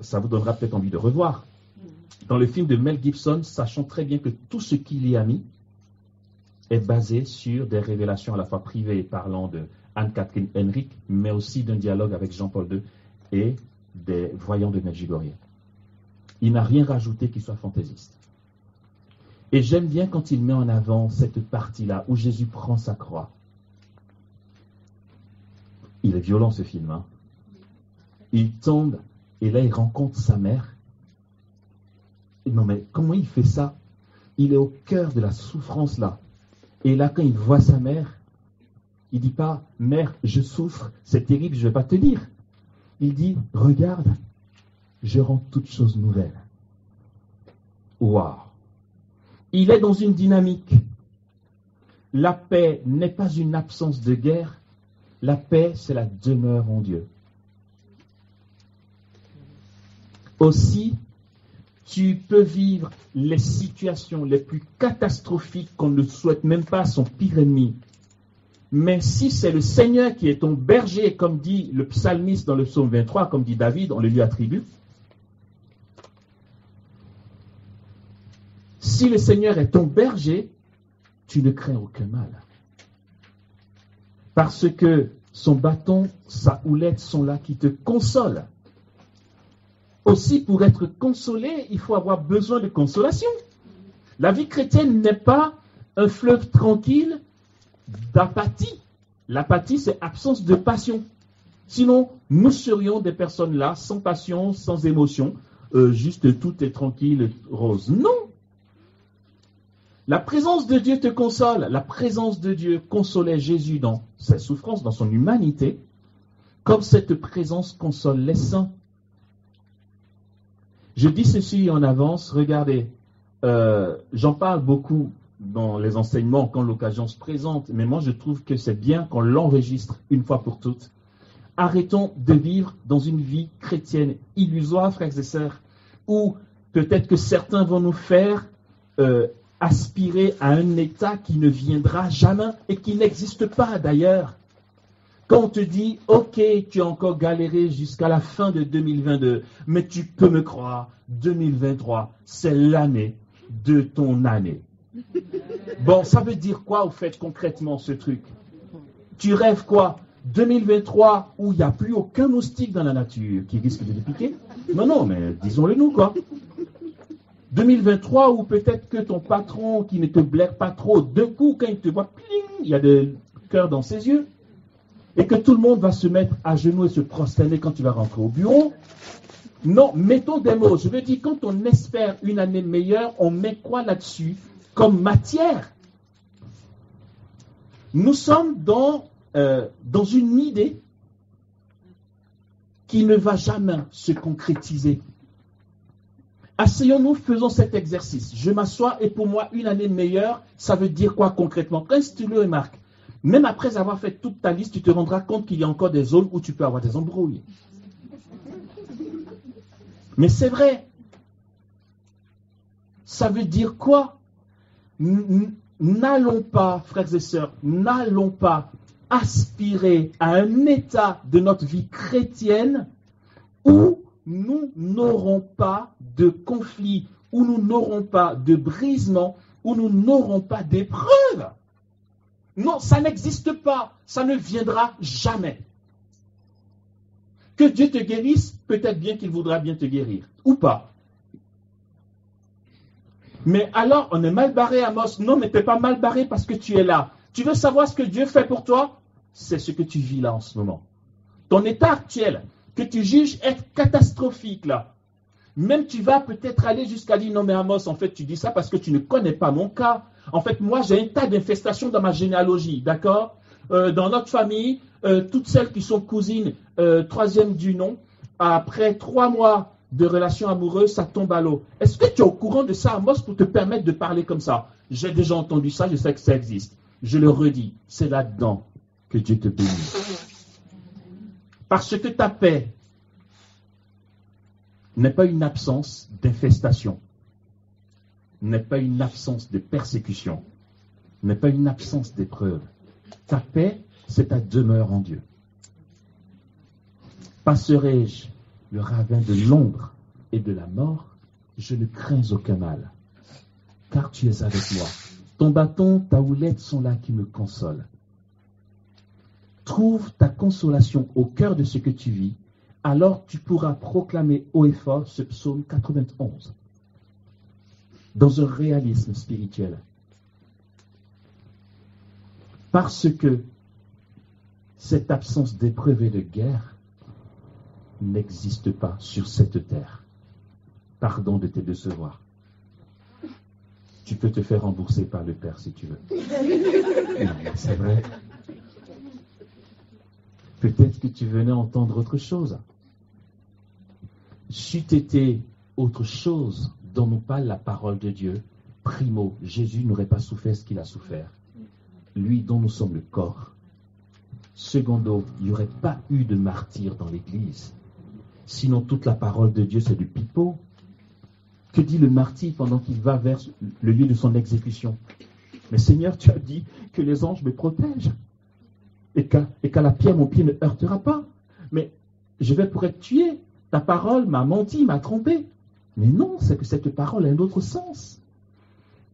ça vous donnera peut-être envie de revoir. Dans le film de Mel Gibson, sachant très bien que tout ce qu'il y a mis est basé sur des révélations à la fois privées parlant de Anne-Catherine Henrique, mais aussi d'un dialogue avec Jean-Paul II et des voyants de Medjugorje. Il n'a rien rajouté qui soit fantaisiste. Et j'aime bien quand il met en avant cette partie-là où Jésus prend sa croix. Il est violent ce film, hein. Il tombe et là il rencontre sa mère. Non mais comment il fait ça? Il est au cœur de la souffrance là. Et là quand il voit sa mère, il dit pas « Mère, je souffre, c'est terrible, je ne vais pas te dire ». Il dit « Regarde, je rends toutes choses nouvelles ». Waouh! Il est dans une dynamique. La paix n'est pas une absence de guerre. La paix, c'est la demeure en Dieu. Aussi, tu peux vivre les situations les plus catastrophiques qu'on ne souhaite même pas à son pire ennemi. Mais si c'est le Seigneur qui est ton berger, comme dit le psalmiste dans le psaume 23, comme dit David, on le lui attribue, Si le Seigneur est ton berger, tu ne crains aucun mal. Parce que son bâton, sa houlette sont là qui te consolent. Aussi, pour être consolé, il faut avoir besoin de consolation. La vie chrétienne n'est pas un fleuve tranquille d'apathie. L'apathie, c'est absence de passion. Sinon, nous serions des personnes là, sans passion, sans émotion, juste tout est tranquille, rose. Non! La présence de Dieu te console. La présence de Dieu consolait Jésus dans sa souffrance, dans son humanité, comme cette présence console les saints. Je dis ceci en avance, regardez, j'en parle beaucoup dans les enseignements quand l'occasion se présente, mais moi je trouve que c'est bien qu'on l'enregistre une fois pour toutes. Arrêtons de vivre dans une vie chrétienne illusoire, frères et sœurs, où peut-être que certains vont nous faire aspirer à un état qui ne viendra jamais et qui n'existe pas d'ailleurs. Quand on te dit, ok, tu as encore galéré jusqu'à la fin de 2022, mais tu peux me croire, 2023, c'est l'année de ton année. Bon, ça veut dire quoi au fait concrètement ce truc? Tu rêves quoi? 2023 où il n'y a plus aucun moustique dans la nature qui risque de te piquer? Non, mais disons-le nous quoi. 2023 où peut-être que ton patron qui ne te blaire pas trop, d'un coup quand il te voit, pling, il y a des cœurs dans ses yeux. Et que tout le monde va se mettre à genoux et se prosterner quand tu vas rentrer au bureau. Non, mettons des mots. Je veux dire, quand on espère une année meilleure, on met quoi là-dessus comme matière? Nous sommes dans une idée qui ne va jamais se concrétiser. Asseyons-nous, faisons cet exercice. Je m'assois et pour moi, une année meilleure, ça veut dire quoi concrètement? Quand tu le remarques, même après avoir fait toute ta liste, tu te rendras compte qu'il y a encore des zones où tu peux avoir des embrouilles. Mais c'est vrai. Ça veut dire quoi? N'allons pas, frères et sœurs, n'allons pas aspirer à un état de notre vie chrétienne où nous n'aurons pas de conflit, où nous n'aurons pas de brisement, où nous n'aurons pas d'épreuves. Non, ça n'existe pas. Ça ne viendra jamais. Que Dieu te guérisse, peut-être bien qu'il voudra bien te guérir. Ou pas. Mais alors, on est mal barré, Amos. Non, mais tu n'es pas mal barré parce que tu es là. Tu veux savoir ce que Dieu fait pour toi? C'est ce que tu vis là en ce moment. Ton état actuel, que tu juges être catastrophique là. Même tu vas peut-être aller jusqu'à dire, non mais Amos, en fait, tu dis ça parce que tu ne connais pas mon cas. En fait, moi, j'ai un tas d'infestations dans ma généalogie, d'accord? Dans notre famille, toutes celles qui sont cousines, troisième du nom, après 3 mois de relation amoureuse, ça tombe à l'eau. Est-ce que tu es au courant de ça, Amos, pour te permettre de parler comme ça? J'ai déjà entendu ça, je sais que ça existe. Je le redis, c'est là-dedans que Dieu te bénit. Parce que ta paix n'est pas une absence d'infestation, n'est pas une absence de persécution, n'est pas une absence d'épreuve. Ta paix, c'est ta demeure en Dieu. Passerai-je le ravin de l'ombre et de la mort, je ne crains aucun mal, car tu es avec moi. Ton bâton, ta houlette sont là qui me consolent. Trouve ta consolation au cœur de ce que tu vis, alors tu pourras proclamer haut et fort ce psaume 91, dans un réalisme spirituel. Parce que cette absence d'épreuve et de guerre n'existe pas sur cette terre. Pardon de te décevoir. Tu peux te faire rembourser par le Père si tu veux. Non, c'est vrai. Peut-être que tu venais entendre autre chose. C'eût été autre chose dont nous parle la parole de Dieu. Primo, Jésus n'aurait pas souffert ce qu'il a souffert. Lui dont nous sommes le corps. Secondo, il n'y aurait pas eu de martyr dans l'Église. Sinon, toute la parole de Dieu, c'est du pipeau. Que dit le martyr pendant qu'il va vers le lieu de son exécution? Mais Seigneur, tu as dit que les anges me protègent. Et qu'à la pierre, mon pied ne heurtera pas. Mais je vais pour être tué. Ta parole m'a menti, m'a trompé. Mais non, c'est que cette parole a un autre sens.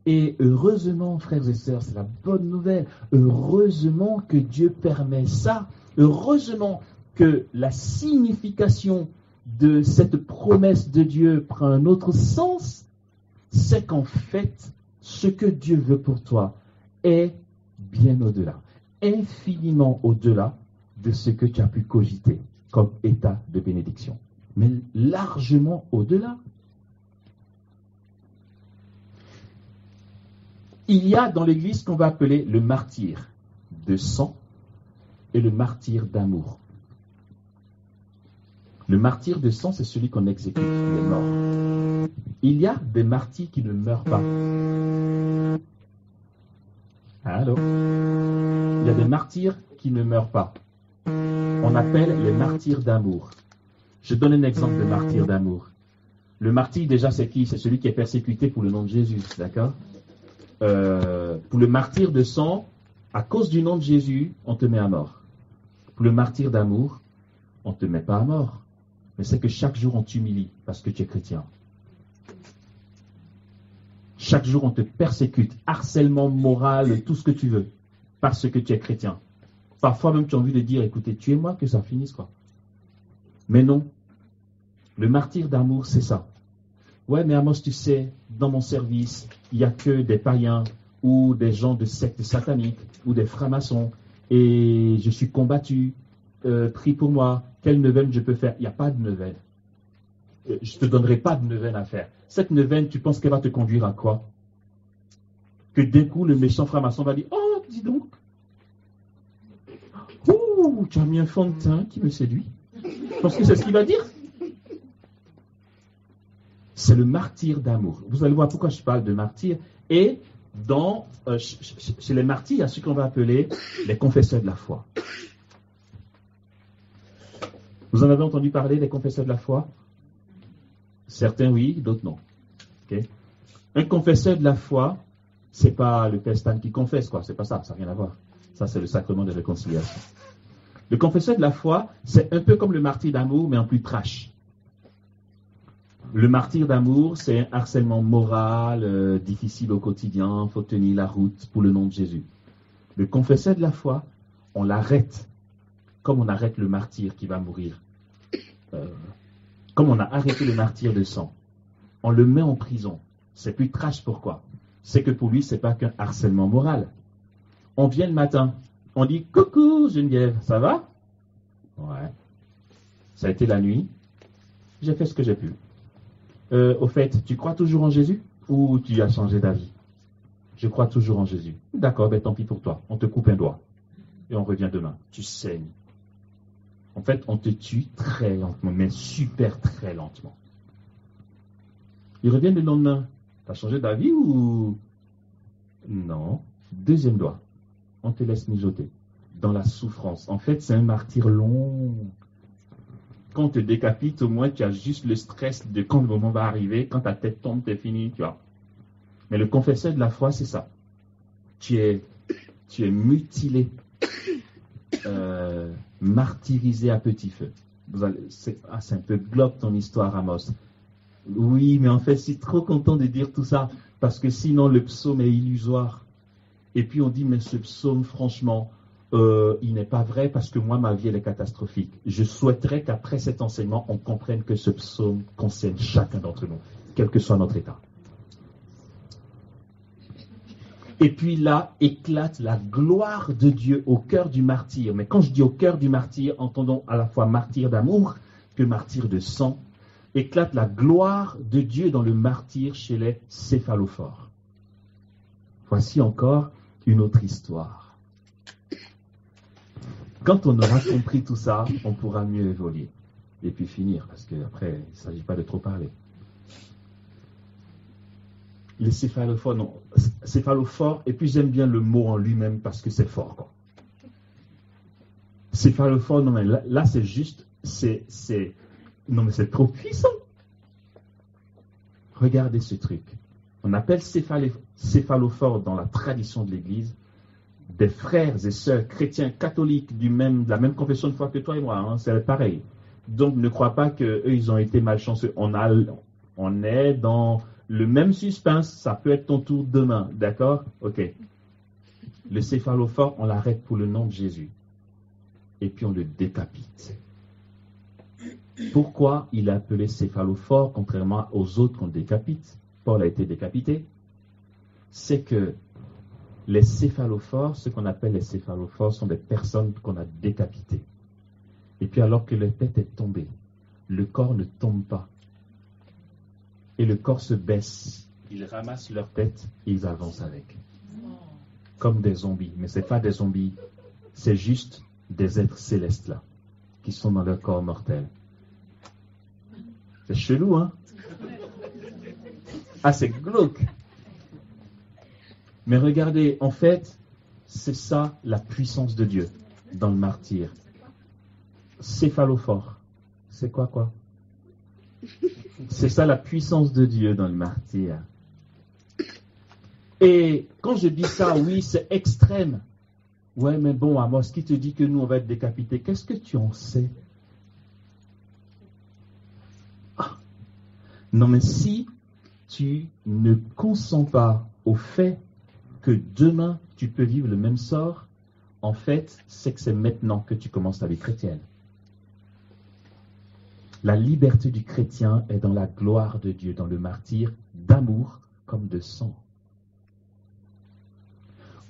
Et heureusement, frères et sœurs, c'est la bonne nouvelle. Heureusement que Dieu permet ça. Heureusement que la signification de cette promesse de Dieu prend un autre sens. C'est qu'en fait, ce que Dieu veut pour toi est bien au-delà, infiniment au-delà de ce que tu as pu cogiter comme état de bénédiction, mais largement au-delà. Il y a dans l'Église ce qu'on va appeler le martyr de sang et le martyr d'amour. Le martyr de sang, c'est celui qu'on exécute, il est mort. Il y a des martyrs qui ne meurent pas. Allô? Il y a des martyrs qui ne meurent pas. On appelle les martyrs d'amour. Je donne un exemple de martyr d'amour. Le martyr, déjà, c'est qui? C'est celui qui est persécuté pour le nom de Jésus, d'accord? Pour le martyr de sang, à cause du nom de Jésus, on te met à mort. Pour le martyr d'amour, on ne te met pas à mort. Mais c'est que chaque jour, on t'humilie parce que tu es chrétien. Chaque jour, on te persécute, harcèlement moral, tout ce que tu veux, parce que tu es chrétien. Parfois même, tu as envie de dire, écoutez, tuez-moi, que ça finisse, quoi. Mais non. Le martyr d'amour, c'est ça. Ouais, mais Amos, tu sais, dans mon service, il n'y a que des païens ou des gens de sectes sataniques ou des francs-maçons et je suis combattu. Prie pour moi. Quelle neuvaine je peux faire? Il n'y a pas de neuvaine. Je ne te donnerai pas de neuvaine à faire. Cette neuvaine, tu penses qu'elle va te conduire à quoi? Que d'un coup, le méchant franc-maçon va dire, oh, dis donc. Ouh, tu as mis un fond de teint qui me séduit. Je pense que c'est ce qu'il va dire. C'est le martyr d'amour. Vous allez voir pourquoi je parle de martyr. Et chez les martyrs, il y a ce qu'on va appeler les confesseurs de la foi. Vous en avez entendu parler des confesseurs de la foi? Certains oui, d'autres non. Okay. Un confesseur de la foi, c'est pas le père Stan qui confesse, quoi. C'est pas ça, ça n'a rien à voir. Ça, c'est le sacrement de réconciliation. Le confesseur de la foi, c'est un peu comme le martyr d'amour, mais en plus trash. Le martyr d'amour, c'est un harcèlement moral, difficile au quotidien, il faut tenir la route pour le nom de Jésus. Le confesseur de la foi, on l'arrête, comme on arrête le martyr qui va mourir. Comme on a arrêté le martyr de sang. On le met en prison. C'est plus trash, pourquoi? C'est que pour lui, c'est pas qu'un harcèlement moral. On vient le matin, on dit « Coucou Geneviève, ça va ?» Ouais. Ça a été la nuit. J'ai fait ce que j'ai pu. Au fait, tu crois toujours en Jésus ou tu as changé d'avis? Je crois toujours en Jésus. D'accord, ben tant pis pour toi. On te coupe un doigt. Et on revient demain. Tu saignes. En fait, on te tue très lentement, mais super très lentement. Ils reviennent le lendemain. Tu as changé d'avis ou... Non. Deuxième doigt. On te laisse mijoter. Dans la souffrance. En fait, c'est un martyr long. Quand on te décapite, au moins, tu as juste le stress de quand le moment va arriver. Quand ta tête tombe, t'es fini, tu vois. Mais le confesseur de la foi, c'est ça. Tu es mutilé, martyrisé à petit feu. C'est un peu glauque ton histoire, Amos. Oui, mais en fait, je suis trop content de dire tout ça, parce que sinon, le psaume est illusoire. Et puis, on dit, mais ce psaume, franchement... il n'est pas vrai parce que moi, ma vie, elle est catastrophique. Je souhaiterais qu'après cet enseignement, on comprenne que ce psaume concerne chacun d'entre nous, quel que soit notre état. Et puis là, éclate la gloire de Dieu au cœur du martyr. Mais quand je dis au cœur du martyr, entendons à la fois martyr d'amour que martyr de sang. Éclate la gloire de Dieu dans le martyr chez les céphalophores. Voici encore une autre histoire. Quand on aura compris tout ça, on pourra mieux évoluer. Et puis finir, parce qu'après, il ne s'agit pas de trop parler. Les céphalophores, non. Céphalophores, et puis j'aime bien le mot en lui-même parce que c'est fort, quoi. Céphalophore, non, mais là c'est juste, non, mais c'est trop puissant. Regardez ce truc. On appelle céphalophore dans la tradition de l'Église des frères et sœurs chrétiens catholiques de la même confession de foi que toi et moi, hein, c'est pareil. Donc ne crois pas qu'eux, ils ont été malchanceux. On est dans le même suspense, ça peut être ton tour demain, d'accord? Ok. Le céphalophore, on l'arrête pour le nom de Jésus. Et puis on le décapite. Pourquoi il est appelé céphalophore, contrairement aux autres qu'on décapite? Paul a été décapité. C'est que les céphalophores, ce qu'on appelle les céphalophores, sont des personnes qu'on a décapitées. Et puis alors que leur tête est tombée, le corps ne tombe pas. Et le corps se baisse. Ils ramassent leur tête et ils avancent avec. Comme des zombies. Mais ce n'est pas des zombies. C'est juste des êtres célestes là, qui sont dans leur corps mortel. C'est chelou, hein? Ah, c'est glauque. Mais regardez, en fait, c'est ça la puissance de Dieu dans le martyr. Céphalophore. C'est quoi? C'est ça la puissance de Dieu dans le martyr. Et quand je dis ça, oui, c'est extrême. Ouais, mais bon, Amos, qui te dit que nous, on va être décapités? Qu'est-ce que tu en sais? Ah. Non, mais si tu ne consens pas au fait que demain, tu peux vivre le même sort, en fait, c'est que c'est maintenant que tu commences ta vie chrétienne. La liberté du chrétien est dans la gloire de Dieu, dans le martyr d'amour comme de sang.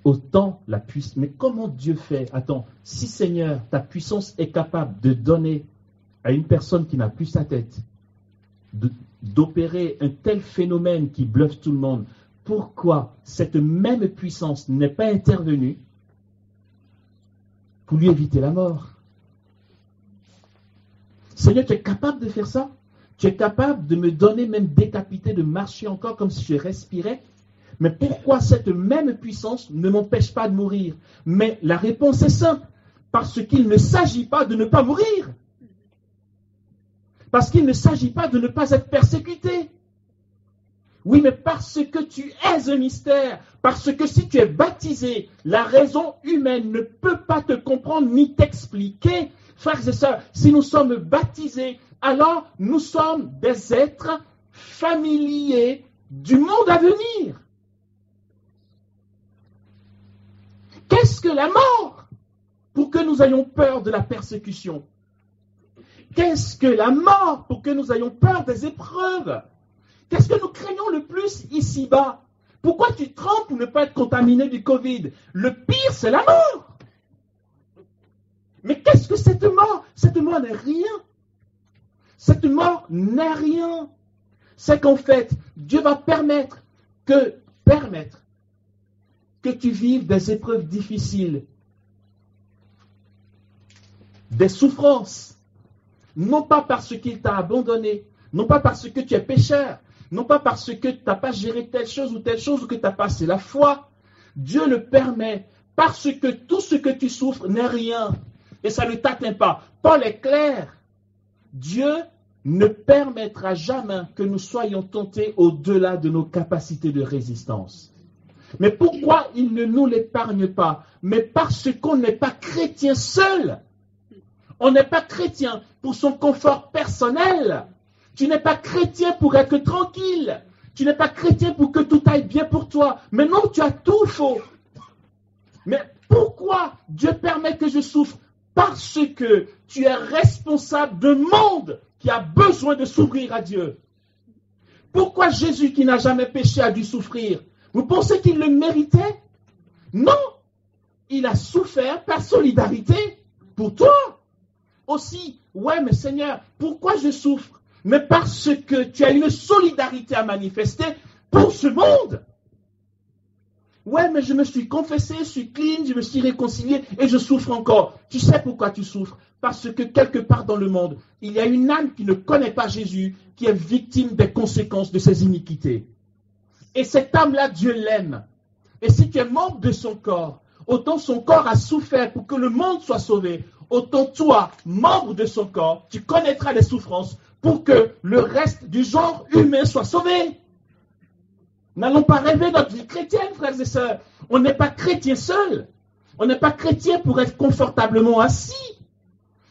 Autant la puissance. Mais comment Dieu fait? Attends, si Seigneur, ta puissance est capable de donner à une personne qui n'a plus sa tête, d'opérer un tel phénomène qui bluffe tout le monde, pourquoi cette même puissance n'est pas intervenue pour lui éviter la mort? Seigneur, tu es capable de faire ça? Tu es capable de me donner, même décapité, de marcher encore comme si je respirais? Mais pourquoi cette même puissance ne m'empêche pas de mourir? Mais la réponse est simple. Parce qu'il ne s'agit pas de ne pas mourir. Parce qu'il ne s'agit pas de ne pas être persécuté. Oui, mais parce que tu es un mystère. Parce que si tu es baptisé, la raison humaine ne peut pas te comprendre ni t'expliquer. Frères et sœurs, si nous sommes baptisés, alors nous sommes des êtres familiers du monde à venir. Qu'est-ce que la mort pour que nous ayons peur de la persécution? Qu'est-ce que la mort pour que nous ayons peur des épreuves? Qu'est-ce que nous craignons le plus ici-bas? Pourquoi tu trembles pour ne pas être contaminé du Covid? Le pire, c'est la mort. Mais qu'est-ce que cette mort? Cette mort n'est rien. Cette mort n'est rien. C'est qu'en fait, Dieu va permettre que tu vives des épreuves difficiles, des souffrances, non pas parce qu'il t'a abandonné, non pas parce que tu es pécheur, non pas parce que tu n'as pas géré telle chose ou que tu n'as pas passé la foi. Dieu le permet parce que tout ce que tu souffres n'est rien et ça ne t'atteint pas. Paul est clair. Dieu ne permettra jamais que nous soyons tentés au-delà de nos capacités de résistance. Mais pourquoi il ne nous l'épargne pas? Mais parce qu'on n'est pas chrétien seul. On n'est pas chrétien pour son confort personnel. Tu n'es pas chrétien pour être tranquille. Tu n'es pas chrétien pour que tout aille bien pour toi. Mais non, tu as tout faux. Mais pourquoi Dieu permet que je souffre? Parce que tu es responsable d'un monde qui a besoin de s'ouvrir à Dieu. Pourquoi Jésus, qui n'a jamais péché, a dû souffrir? Vous pensez qu'il le méritait? Non. Il a souffert par solidarité pour toi. Aussi, ouais, mais Seigneur, pourquoi je souffre? Mais parce que tu as une solidarité à manifester pour ce monde. Ouais, mais je me suis confessé, je suis clean, je me suis réconcilié et je souffre encore. Tu sais pourquoi tu souffres? Parce que quelque part dans le monde, il y a une âme qui ne connaît pas Jésus, qui est victime des conséquences de ses iniquités. Et cette âme-là, Dieu l'aime. Et si tu es membre de son corps, autant son corps a souffert pour que le monde soit sauvé, autant toi, membre de son corps, tu connaîtras les souffrances pour que le reste du genre humain soit sauvé. N'allons pas rêver notre vie chrétienne, frères et sœurs. On n'est pas chrétien seul. On n'est pas chrétien pour être confortablement assis.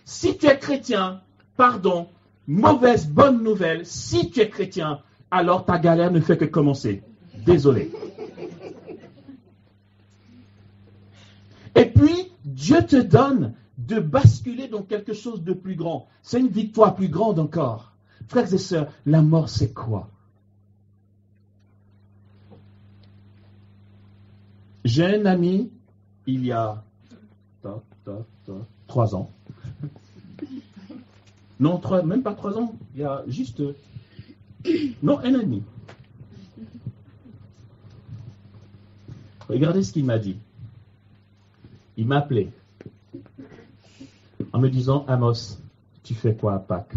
Si tu es chrétien, pardon, bonne nouvelle, si tu es chrétien, alors ta galère ne fait que commencer. Désolé. Et puis, Dieu te donne de basculer dans quelque chose de plus grand. C'est une victoire plus grande encore. Frères et sœurs, la mort, c'est quoi? J'ai un ami, il y a 3 ans. Non, même pas 3 ans. Il y a juste... Non, 1 an et demi. Regardez ce qu'il m'a dit. Il m'a appelé en me disant, Amos, tu fais quoi à Pâques?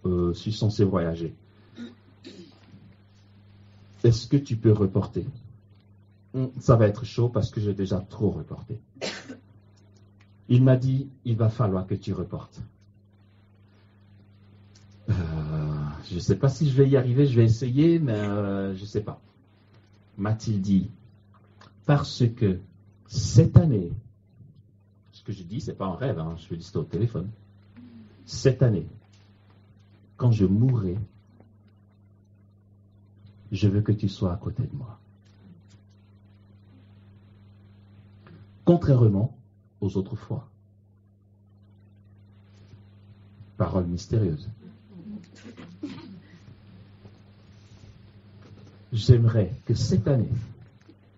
Je suis censé voyager. Est-ce que tu peux reporter? Ça va être chaud parce que j'ai déjà trop reporté. Il m'a dit, il va falloir que tu reportes. Je ne sais pas si je vais y arriver, je vais essayer, mais je ne sais pas. M'a-t-il dit, parce que cette année, ce que je dis, ce n'est pas un rêve, hein, je le dis au téléphone. Cette année, quand je mourrai, je veux que tu sois à côté de moi. Contrairement aux autres fois. Parole mystérieuse. J'aimerais que cette année,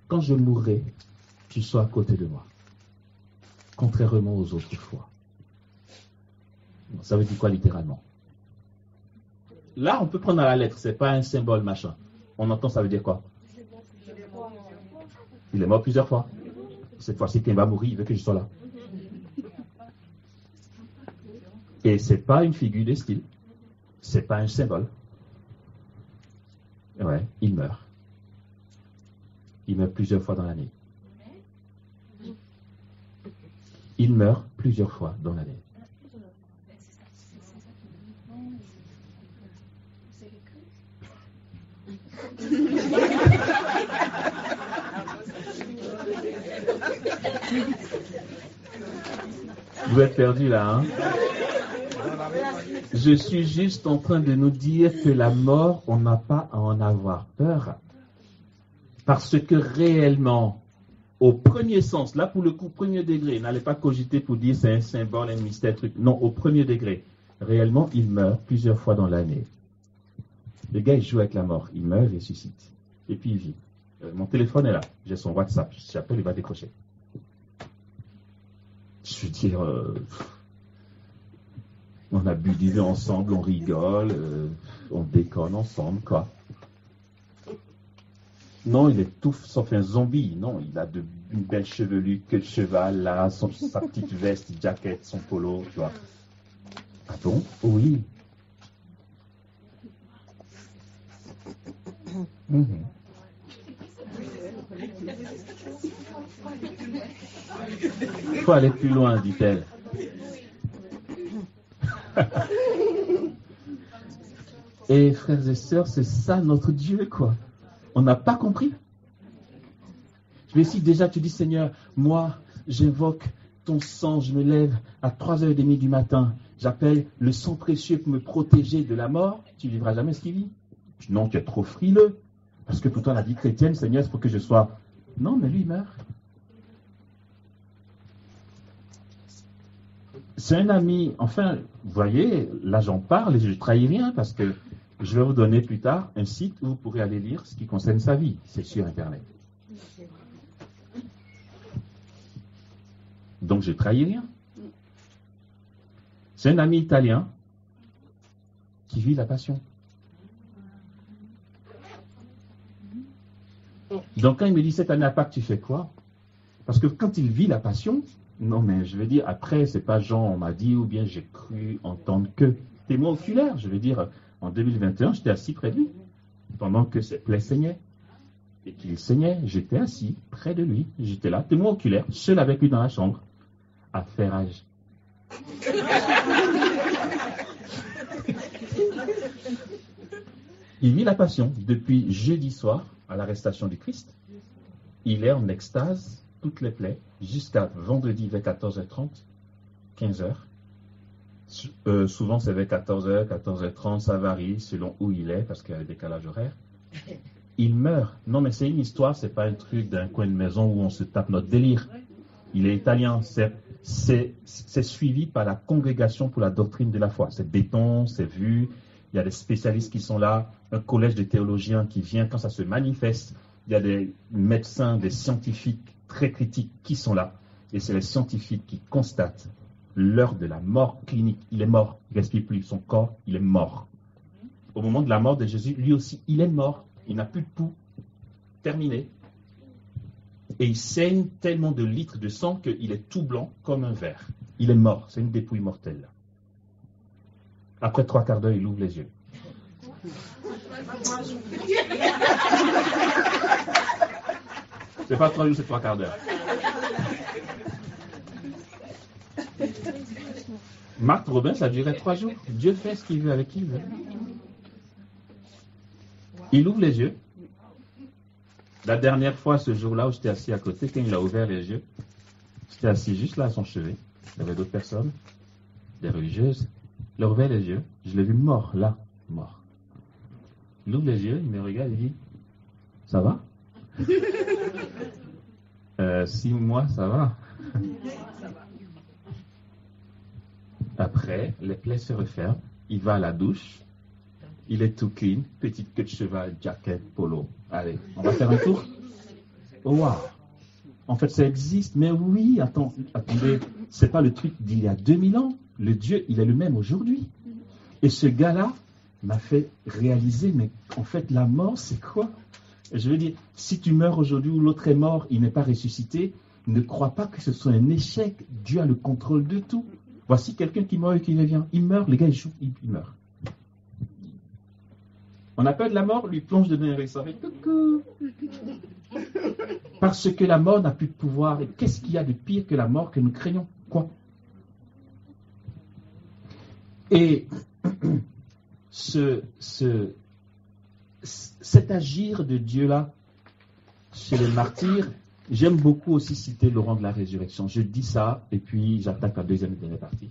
quand je mourrai, tu sois à côté de moi. Contrairement aux autres fois. Ça veut dire quoi littéralement? Là, on peut prendre à la lettre, c'est pas un symbole machin. On entend, ça veut dire quoi? Il est mort plusieurs fois. Cette fois-ci, quand il va mourir, il veut que je sois là. Et c'est pas une figure de style. C'est pas un symbole. Ouais, il meurt. Il meurt plusieurs fois dans l'année. Il meurt plusieurs fois dans l'année. Vous êtes perdu là, hein? Je suis juste en train de nous dire que la mort, on n'a pas à en avoir peur. Parce que réellement, au premier sens, là pour le coup, premier degré, n'allez pas cogiter pour dire c'est un symbole, un mystère, truc. Non, au premier degré, réellement, il meurt plusieurs fois dans l'année. Le gars, il joue avec la mort. Il meurt, il ressuscite. Et puis il vit. Mon téléphone est là. J'ai son WhatsApp. Si j'appelle, il va décrocher. Je veux dire, on a bu du vin ensemble, on rigole, on déconne ensemble, quoi. Non, il est tout sauf un zombie. Non, il a une belle chevelure, queue de cheval, là, sa petite veste, jaquette, son polo, tu vois. Ah bon? Oui. Il faut aller plus loin, dit-elle. Et frères et sœurs, c'est ça notre Dieu, quoi. On n'a pas compris. Je vais ici, déjà, tu dis, Seigneur, moi, j'invoque ton sang, je me lève à 3h30 du matin. J'appelle le sang précieux pour me protéger de la mort. Tu ne vivras jamais ce qu'il vit. Non, tu es trop frileux. Parce que pour toi, la vie chrétienne, Seigneur, c'est pour que je sois... Non, mais lui, il meurt. C'est un ami, enfin, vous voyez, là j'en parle et je ne trahis rien parce que je vais vous donner plus tard un site où vous pourrez aller lire ce qui concerne sa vie. C'est sur Internet. Donc je ne trahis rien. C'est un ami italien qui vit la passion. Donc quand il me dit cette année à Pâques, tu fais quoi? Parce que quand il vit la passion, non mais je veux dire, après, c'est pas Jean, on m'a dit, ou bien j'ai cru entendre que. Témoin oculaire, je veux dire, en 2021, j'étais assis près de lui, pendant que ses plaies saignaient. Et qu'il saignait, j'étais assis près de lui, j'étais là, témoin oculaire, seul avec lui dans la chambre, à faire âge. Il vit la passion depuis jeudi soir, à l'arrestation du Christ. Il est en extase, toutes les plaies, jusqu'à vendredi vers 14h30, 15h. Souvent, c'est vers 14h, 14h30, ça varie selon où il est, parce qu'il y a le décalage horaire. Il meurt. Non, mais c'est une histoire, c'est pas un truc d'un coin de maison où on se tape notre délire. Il est italien. C'est suivi par la Congrégation pour la doctrine de la foi. C'est béton, c'est vu. Il y a des spécialistes qui sont là, un collège de théologiens qui vient quand ça se manifeste. Il y a des médecins, des scientifiques très critiques qui sont là. Et c'est les scientifiques qui constatent l'heure de la mort clinique. Il est mort, il ne respire plus. Son corps, il est mort. Au moment de la mort de Jésus, lui aussi, il est mort. Il n'a plus de pouls. Terminé. Et il saigne tellement de litres de sang qu'il est tout blanc comme un verre. Il est mort. C'est une dépouille mortelle. Après 3 quarts d'heure, il ouvre les yeux. C'est pas 3 jours, c'est 3 quarts d'heure. Marthe Robin, ça durait 3 jours. Dieu fait ce qu'il veut avec qui il veut. Il ouvre les yeux. La dernière fois, ce jour-là où j'étais assis à côté, quand il a ouvert les yeux, j'étais assis juste là à son chevet. Il y avait d'autres personnes, des religieuses. Il a ouvert les yeux. Je l'ai vu mort, là, mort. Il ouvre les yeux, il me regarde, il dit « Ça va ?» 6 mois, ça va. Après, les plaies se referment. Il va à la douche. Il est tout clean. Petite queue de cheval, jacket, polo. Allez, on va faire un tour. Oh, wow. En fait, ça existe. Mais oui, attendez. C'est pas le truc d'il y a 2000 ans. Le Dieu, il est le même aujourd'hui. Et ce gars-là m'a fait réaliser, mais en fait, la mort, c'est quoi? Je veux dire, si tu meurs aujourd'hui ou l'autre est mort, il n'est pas ressuscité, ne crois pas que ce soit un échec. Dieu a le contrôle de tout. Voici quelqu'un qui meurt et qui revient. Il meurt, les gars, il meurt. On a peur de la mort, lui plonge dedans avec ça. Coucou. Parce que la mort n'a plus de pouvoir. Et qu'est-ce qu'il y a de pire que la mort que nous craignons? Quoi? Et cet agir de Dieu-là, chez les martyrs, j'aime beaucoup aussi citer Laurent de la Résurrection. Je dis ça, et puis j'attaque la deuxième et dernière partie.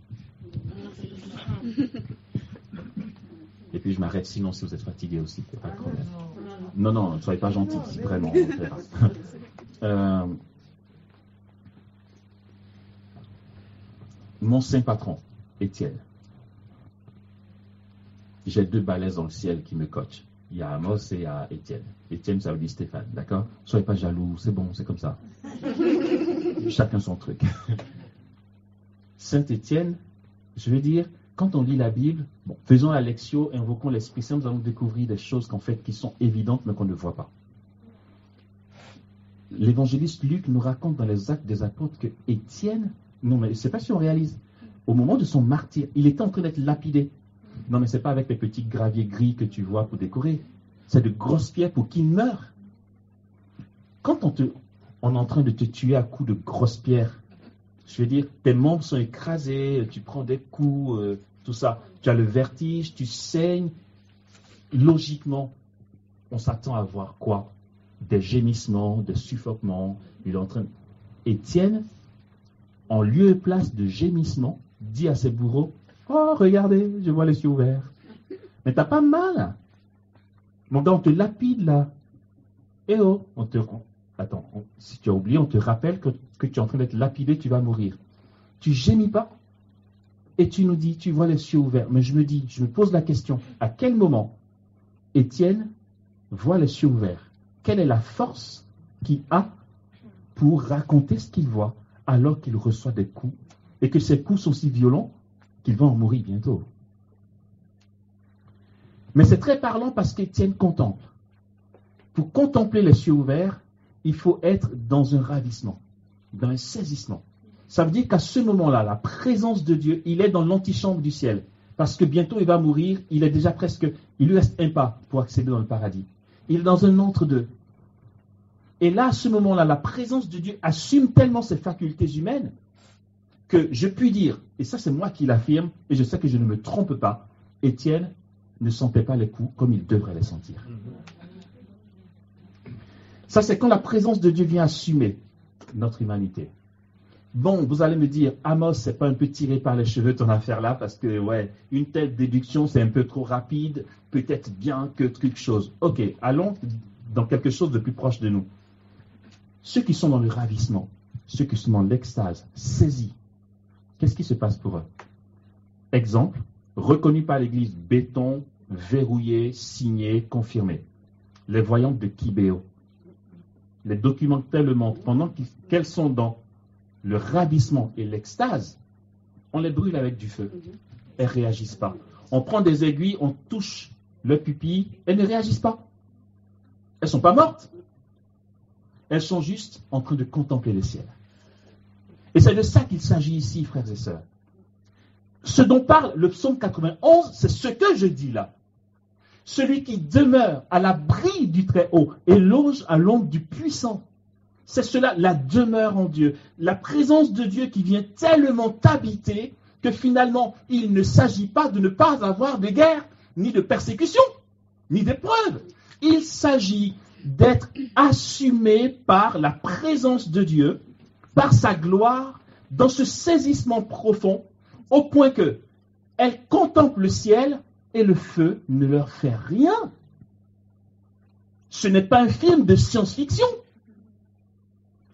Et puis je m'arrête, sinon si vous êtes fatigué aussi, c'est pas de problème. Non, ne soyez pas gentils, si vraiment. Mon saint patron, Étienne. J'ai 2 balaises dans le ciel qui me coachent. Il y a Amos et il y a Étienne. Étienne, ça veut dire Stéphane, d'accord? Soyez pas jaloux, c'est bon, c'est comme ça. Chacun son truc. Saint Étienne, je veux dire, quand on lit la Bible, faisons la lectio, invoquons l'Esprit Saint, nous allons découvrir des choses qui sont évidentes, mais qu'on ne voit pas. L'évangéliste Luc nous raconte dans les Actes des Apôtres que Étienne, non mais je ne sais pas si on réalise, au moment de son martyre, il était en train d'être lapidé. Non, mais ce n'est pas avec les petits graviers gris que tu vois pour décorer. C'est de grosses pierres pour qu'il meure. Quand on est en train de te tuer à coups de grosses pierres, je veux dire, tes membres sont écrasés, tu prends des coups, tout ça. Tu as le vertige, tu saignes. Logiquement, on s'attend à voir quoi? Des gémissements, des suffoquements. Il est en train. Étienne, en lieu et place de gémissements, dit à ses bourreaux, oh, regardez, je vois les cieux ouverts. Mais t'as pas mal. Mon gars, on te lapide là. Eh oh, si tu as oublié, on te rappelle que tu es en train d'être lapidé, tu vas mourir. Tu gémis pas et tu nous dis, tu vois les cieux ouverts. Mais je me pose la question, à quel moment Étienne voit les cieux ouverts? Quelle est la force qu'il a pour raconter ce qu'il voit alors qu'il reçoit des coups et que ces coups sont si violents qu'il va en mourir bientôt? Mais c'est très parlant parce qu'Étienne contemple. Pour contempler les cieux ouverts, il faut être dans un ravissement, dans un saisissement. Ça veut dire qu'à ce moment-là, la présence de Dieu, il est dans l'antichambre du ciel. Parce que bientôt il va mourir, il est déjà presque, il lui reste un pas pour accéder dans le paradis. Il est dans un entre-deux. Et là, à ce moment-là, la présence de Dieu assume tellement ses facultés humaines que je puis dire, et ça c'est moi qui l'affirme, et je sais que je ne me trompe pas, Étienne ne sentait pas les coups comme il devrait les sentir. Ça c'est quand la présence de Dieu vient assumer notre humanité. Bon, vous allez me dire, Amos, c'est pas un peu tiré par les cheveux ton affaire là, parce que, ouais, une telle déduction, c'est un peu trop rapide, peut-être bien que quelque chose. Ok, allons dans quelque chose de plus proche de nous. Ceux qui sont dans le ravissement, ceux qui sont dans l'extase, saisis, qu'est-ce qui se passe pour eux? Exemple, reconnu par l'Église, béton, verrouillé, signé, confirmé. Les voyantes de Kibéo. Les documents tellement, pendant qu'elles sont dans le ravissement et l'extase, on les brûle avec du feu. Elles ne réagissent pas. On prend des aiguilles, on touche le pupille, elles ne réagissent pas. Elles ne sont pas mortes. Elles sont juste en train de contempler le ciel. Et c'est de ça qu'il s'agit ici, frères et sœurs. Ce dont parle le psaume 91, c'est ce que je dis là. Celui qui demeure à l'abri du Très-Haut et loge à l'ombre du Puissant. C'est cela, la demeure en Dieu. La présence de Dieu qui vient tellement t'habiter que finalement, il ne s'agit pas de ne pas avoir de guerre, ni de persécution, ni d'épreuve. Il s'agit d'être assumé par la présence de Dieu, par sa gloire, dans ce saisissement profond, au point que elles contemplent le ciel et le feu ne leur fait rien. Ce n'est pas un film de science-fiction.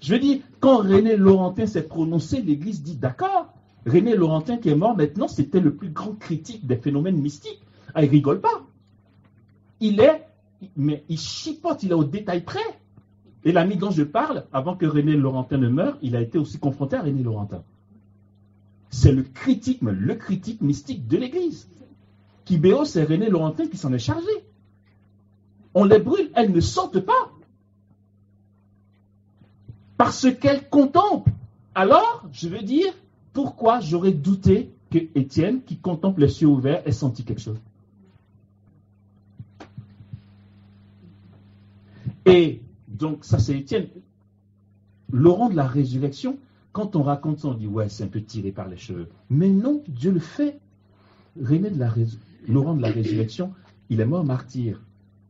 Je veux dire, quand René Laurentin s'est prononcé, l'Église dit d'accord. René Laurentin qui est mort maintenant, c'était le plus grand critique des phénomènes mystiques. Ah, il ne rigole pas. Mais il chipote, il est au détail près. Et l'ami dont je parle, avant que René Laurentin ne meure, il a été aussi confronté à René Laurentin. C'est le critique mystique de l'Église. Kibéo, c'est René Laurentin qui s'en est chargé. On les brûle, elles ne sortent pas. Parce qu'elles contemplent. Alors, je veux dire, pourquoi j'aurais douté que Étienne, qui contemple les cieux ouverts, ait senti quelque chose? Et donc, ça c'est Étienne. Laurent de la résurrection, quand on raconte ça, on dit, ouais, c'est un peu tiré par les cheveux. Mais non, Dieu le fait. Laurent de la résurrection, il est mort martyr.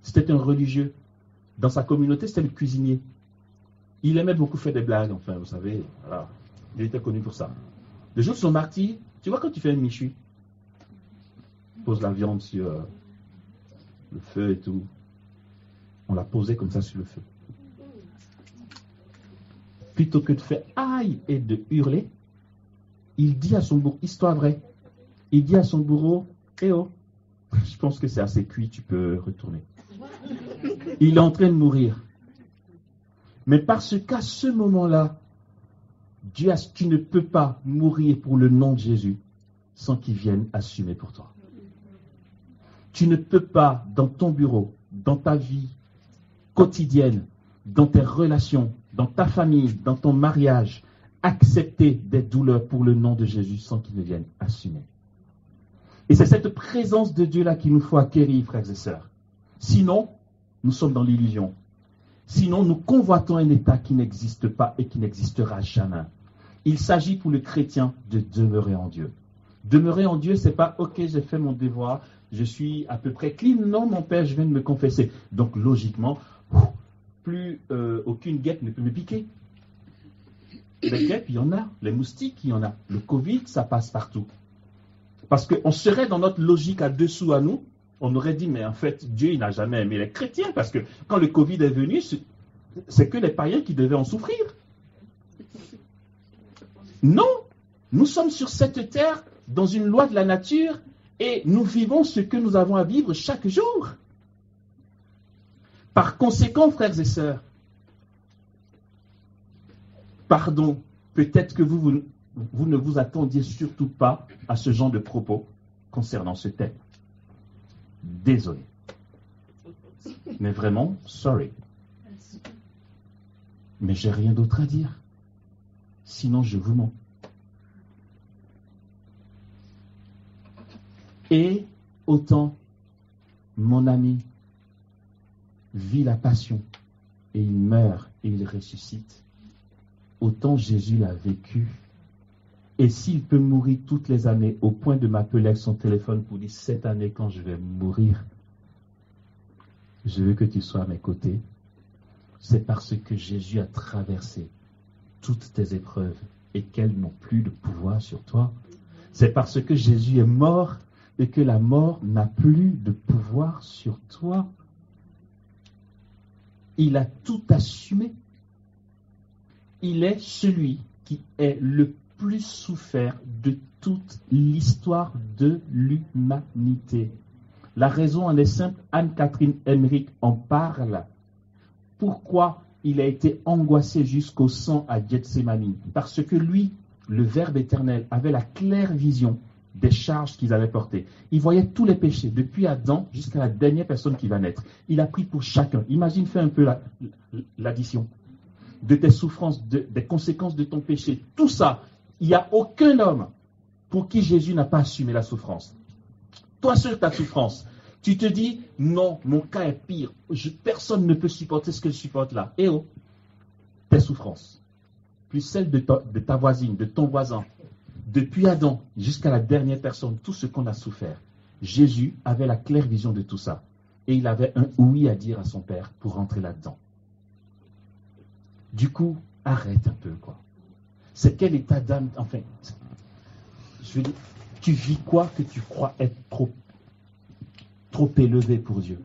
C'était un religieux. Dans sa communauté, c'était le cuisinier. Il aimait beaucoup faire des blagues, enfin, vous savez, voilà. Il était connu pour ça. Le jour de son martyr, tu vois quand tu fais un michu, pose la viande sur le feu et tout, on l'a posé comme ça sur le feu. Plutôt que de faire aïe et de hurler, il dit à son bourreau, histoire vraie, il dit à son bourreau, eh oh, je pense que c'est assez cuit, tu peux retourner. Il est en train de mourir. Mais parce qu'à ce moment-là, tu ne peux pas mourir pour le nom de Jésus sans qu'il vienne assumer pour toi. Tu ne peux pas, dans ton bureau, dans ta vie quotidienne, dans tes relations, dans ta famille, dans ton mariage, accepter des douleurs pour le nom de Jésus sans qu'il ne vienne assumer. Et c'est cette présence de Dieu-là qu'il nous faut acquérir, frères et sœurs. Sinon, nous sommes dans l'illusion. Sinon, nous convoitons un état qui n'existe pas et qui n'existera jamais. Il s'agit pour le chrétien de demeurer en Dieu. Demeurer en Dieu, c'est pas « ok, j'ai fait mon devoir, je suis à peu près clean ». Non, mon père, je viens de me confesser. Donc, logiquement, plus aucune guêpe ne peut me piquer. Les guêpes, il y en a. Les moustiques, il y en a. Le Covid, ça passe partout. Parce qu'on serait dans notre logique à dessous à nous, on aurait dit, mais en fait, Dieu, il n'a jamais aimé les chrétiens, parce que quand le Covid est venu, c'est que les païens qui devaient en souffrir. Non, nous sommes sur cette terre, dans une loi de la nature, et nous vivons ce que nous avons à vivre chaque jour. Par conséquent, frères et sœurs, pardon, peut-être que vous ne vous attendiez surtout pas à ce genre de propos concernant ce thème. Désolé. Mais vraiment, sorry. Mais j'ai rien d'autre à dire. Sinon, je vous mens. Et autant mon ami vit la passion et il meurt et il ressuscite, autant Jésus l'a vécu. Et s'il peut mourir toutes les années au point de m'appeler avec son téléphone pour dire cette année quand je vais mourir, je veux que tu sois à mes côtés, c'est parce que Jésus a traversé toutes tes épreuves et qu'elles n'ont plus de pouvoir sur toi. C'est parce que Jésus est mort et que la mort n'a plus de pouvoir sur toi. Il a tout assumé. Il est celui qui est le plus souffert de toute l'histoire de l'humanité. La raison en est simple, Anne-Catherine Emmerich en parle. Pourquoi il a été angoissé jusqu'au sang à Gethsémani? Parce que lui, le Verbe éternel, avait la claire vision des charges qu'ils avaient portées. Il voyait tous les péchés, depuis Adam jusqu'à la dernière personne qui va naître. Il a pris pour chacun. Imagine, fais un peu l'addition de tes souffrances, des conséquences de ton péché. Tout ça, il n'y a aucun homme pour qui Jésus n'a pas assumé la souffrance. Toi seul, ta souffrance, tu te dis, non, mon cas est pire. Personne ne peut supporter ce que je supporte là. Et oh, tes souffrances, plus celles de ta voisine, de ton voisin, depuis Adam jusqu'à la dernière personne, tout ce qu'on a souffert. Jésus avait la claire vision de tout ça. Et il avait un oui à dire à son Père pour rentrer là-dedans. Du coup, arrête un peu, quoi. C'est quel état d'âme, enfin, je veux dire, tu vis quoi que tu crois être trop élevé pour Dieu?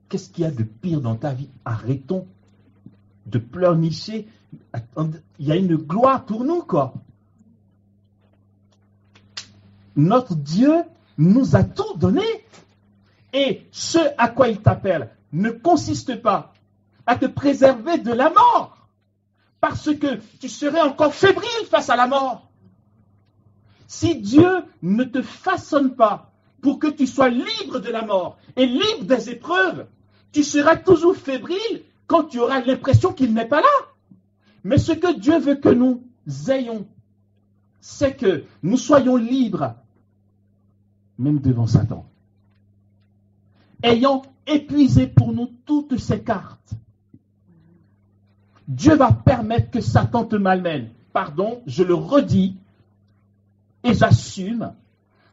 Qu'est-ce qu'il y a de pire dans ta vie? Arrêtons de pleurnicher. Il y a une gloire pour nous, quoi. Notre Dieu nous a tout donné. Et ce à quoi il t'appelle ne consiste pas à te préserver de la mort, parce que tu serais encore fébrile face à la mort. Si Dieu ne te façonne pas pour que tu sois libre de la mort et libre des épreuves, tu seras toujours fébrile quand tu auras l'impression qu'il n'est pas là. Mais ce que Dieu veut que nous ayons, c'est que nous soyons libres, même devant Satan, ayant épuisé pour nous toutes ses cartes. Dieu va permettre que Satan te malmène. Pardon, je le redis et j'assume.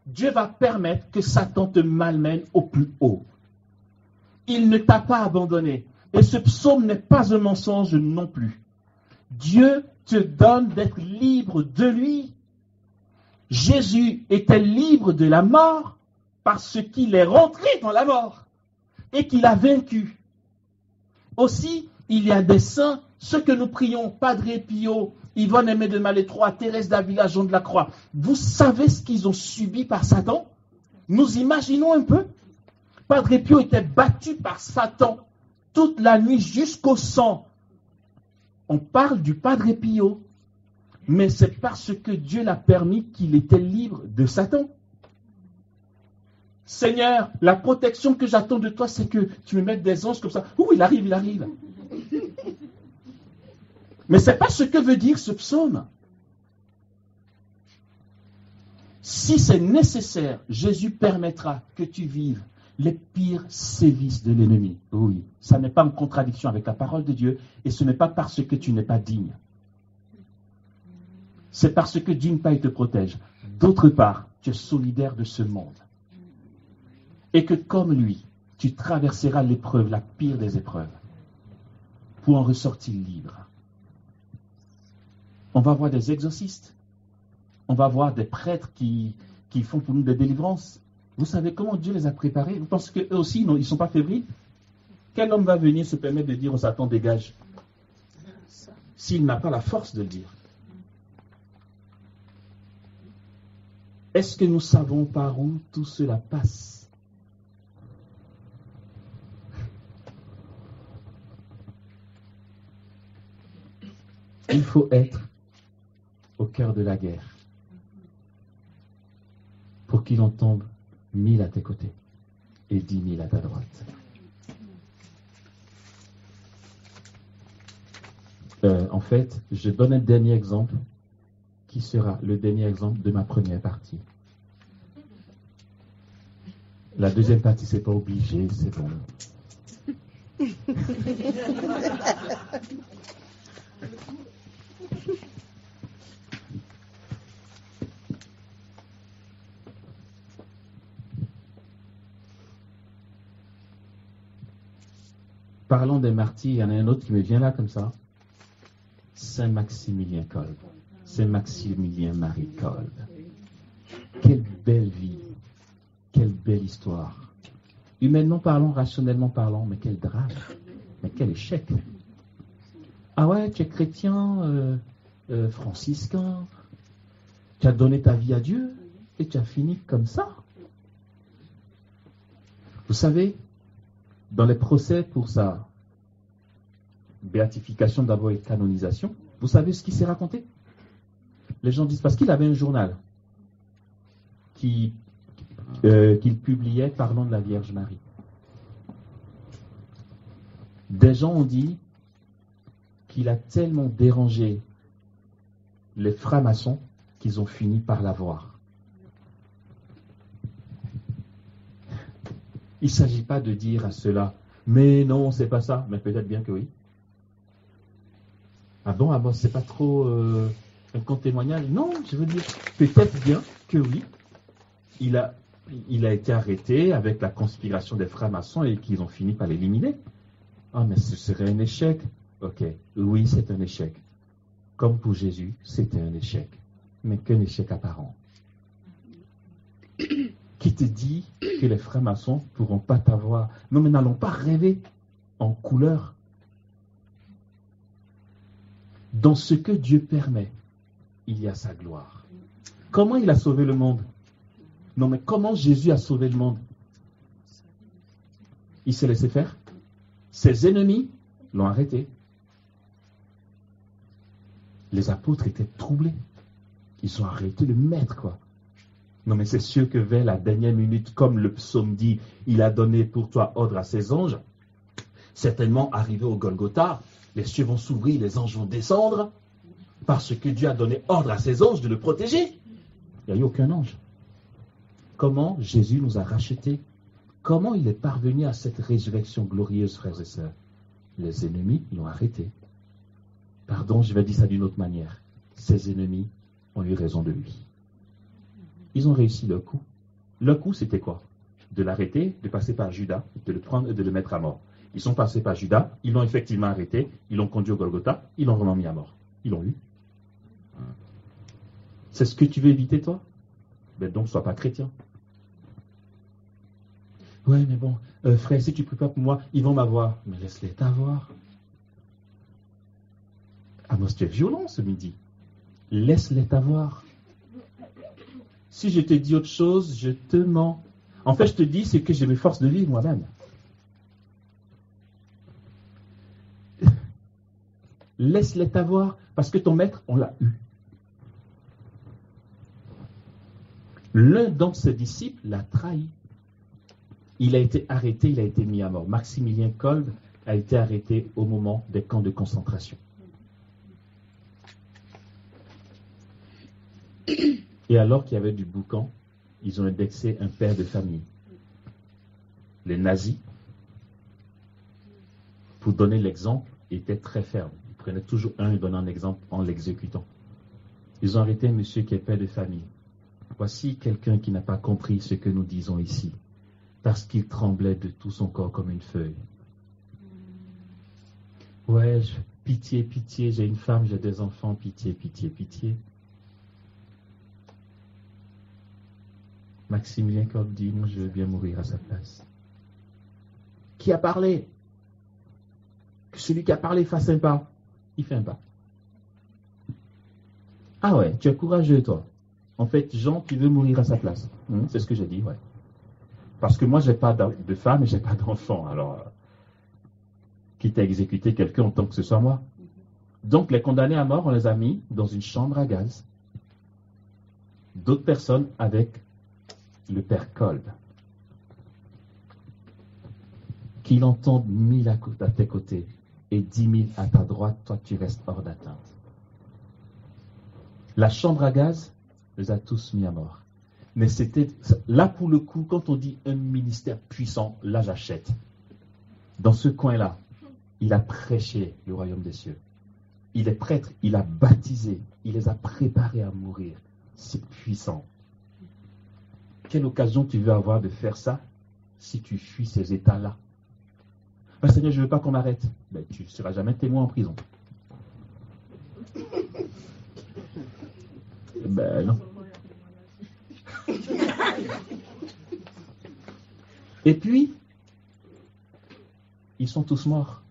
Dieu va permettre que Satan te malmène au plus haut. Il ne t'a pas abandonné. Et ce psaume n'est pas un mensonge non plus. Dieu te donne d'être libre de lui. Jésus était libre de la mort parce qu'il est rentré dans la mort et qu'il a vaincu. Aussi, il y a des saints, ceux que nous prions, Padre Pio, Yvonne Aimée de Malétroit, Thérèse d'Avila, Jean de la Croix. Vous savez ce qu'ils ont subi par Satan? Nous imaginons un peu. Padre Pio était battu par Satan toute la nuit jusqu'au sang. On parle du Padre Pio, mais c'est parce que Dieu l'a permis qu'il était libre de Satan. Seigneur, la protection que j'attends de toi, c'est que tu me mettes des anges comme ça. Ouh, il arrive, il arrive. Mais ce n'est pas ce que veut dire ce psaume. Si c'est nécessaire, Jésus permettra que tu vives les pires sévices de l'ennemi. Oui, ça n'est pas en contradiction avec la parole de Dieu et ce n'est pas parce que tu n'es pas digne. C'est parce que d'une part, il te protège. D'autre part, tu es solidaire de ce monde. Et que comme lui, tu traverseras l'épreuve, la pire des épreuves, pour en ressortir libre. On va voir des exorcistes. On va voir des prêtres qui font pour nous des délivrances. Vous savez comment Dieu les a préparés? Vous pensez qu'eux aussi, ils ne sont pas fébriles? Quel homme va venir se permettre de dire au Satan, dégage, s'il n'a pas la force de le dire? Est-ce que nous savons par où tout cela passe? Il faut être au cœur de la guerre pour qu'il en tombe 1000 à tes côtés et 10 000 à ta droite. En fait, je donne un dernier exemple qui sera le dernier exemple de ma première partie. La deuxième partie, c'est pas obligé, c'est bon. Parlons des martyrs, il y en a un autre qui me vient là comme ça. Saint Maximilien Kolbe. c'est Maximilien Marie Kolb. Quelle belle vie, quelle belle histoire. Humainement parlant, rationnellement parlant, mais quel drame, mais quel échec. Ah ouais, tu es chrétien, franciscain, tu as donné ta vie à Dieu et tu as fini comme ça. Vous savez, dans les procès pour sa béatification d'abord et canonisation, vous savez ce qui s'est raconté? Les gens disent parce qu'il avait un journal qu'il publiait parlant de la Vierge Marie. Des gens ont dit qu'il a tellement dérangé les francs-maçons qu'ils ont fini par la voir. Il ne s'agit pas de dire à cela, mais non, c'est pas ça, mais peut-être bien que oui. Ah bon, c'est pas trop un compte témoignage? Non, je veux dire, peut-être bien que oui. Il a été arrêté avec la conspiration des francs-maçons et qu'ils ont fini par l'éliminer. Ah, mais ce serait un échec. Ok, oui, c'est un échec. Comme pour Jésus, c'était un échec. Mais qu'un échec apparent. Qui te dit que les francs-maçons ne pourront pas t'avoir? Non, mais n'allons pas rêver en couleur. Dans ce que Dieu permet, il y a sa gloire. Comment il a sauvé le monde? Non, mais comment Jésus a sauvé le monde? Il s'est laissé faire. Ses ennemis l'ont arrêté. Les apôtres étaient troublés. Ils ont arrêté le maître, quoi. Non, mais c'est sûr que vers la dernière minute, comme le psaume dit, il a donné pour toi ordre à ses anges. Certainement, arrivé au Golgotha, les cieux vont s'ouvrir, les anges vont descendre, parce que Dieu a donné ordre à ses anges de le protéger. Il n'y a eu aucun ange. Comment Jésus nous a rachetés? Comment il est parvenu à cette résurrection glorieuse, frères et sœurs? Les ennemis l'ont arrêté. Pardon, je vais dire ça d'une autre manière. Ses ennemis ont eu raison de lui. Ils ont réussi leur coup. Leur coup, c'était quoi? De l'arrêter, de passer par Judas, de le prendre et de le mettre à mort. Ils sont passés par Judas, ils l'ont effectivement arrêté, ils l'ont conduit au Golgotha, ils l'ont vraiment mis à mort. Ils l'ont eu. C'est ce que tu veux éviter, toi? Ben donc, sois pas chrétien. Ouais, mais bon, frère, si tu ne pries pas pour moi, ils vont m'avoir. Mais laisse-les t'avoir. Amos, tu es violent ce midi. Laisse-les t'avoir. Si je te dis autre chose, je te mens. En fait, je te dis ce que je m'efforce de vivre moi-même. Laisse-les t'avoir, parce que ton maître, on l'a eu. L'un d'entre ses disciples l'a trahi. Il a été arrêté, il a été mis à mort. Maximilien Kolb a été arrêté au moment des camps de concentration. Et alors qu'il y avait du boucan, ils ont indexé un père de famille. Les nazis, pour donner l'exemple, étaient très fermes. Ils prenaient toujours un et donnaient un exemple en l'exécutant. Ils ont arrêté un monsieur qui est père de famille. Voici quelqu'un qui n'a pas compris ce que nous disons ici, parce qu'il tremblait de tout son corps comme une feuille. Ouais, pitié, pitié, j'ai une femme, j'ai des enfants, pitié, pitié, pitié. Maximilien Kolb dit, moi je veux bien mourir à sa place. Qui a parlé? Que celui qui a parlé fasse un pas. Il fait un pas. Ah ouais, tu es courageux toi. En fait, Jean, tu veux mourir à sa place. C'est ce que j'ai dit, ouais. Parce que moi, je n'ai pas de femme et je n'ai pas d'enfant. Alors, quitte à exécuter quelqu'un en tant que ce soit moi. Donc, les condamnés à mort, on les a mis dans une chambre à gaz. D'autres personnes avec le père Kolb. Qu'il entende 1000 à tes côtés et 10 000 à ta droite, toi tu restes hors d'atteinte. La chambre à gaz les a tous mis à mort. Mais c'était là pour le coup, quand on dit un ministère puissant, là j'achète. Dans ce coin-là, il a prêché le royaume des cieux. Il est prêtre, il a baptisé, il les a préparés à mourir. C'est puissant. Quelle occasion tu veux avoir de faire ça si tu fuis ces états-là? Ben, Seigneur, je ne veux pas qu'on m'arrête. Ben, tu ne seras jamais témoin en prison. Ben non. Et puis, ils sont tous morts.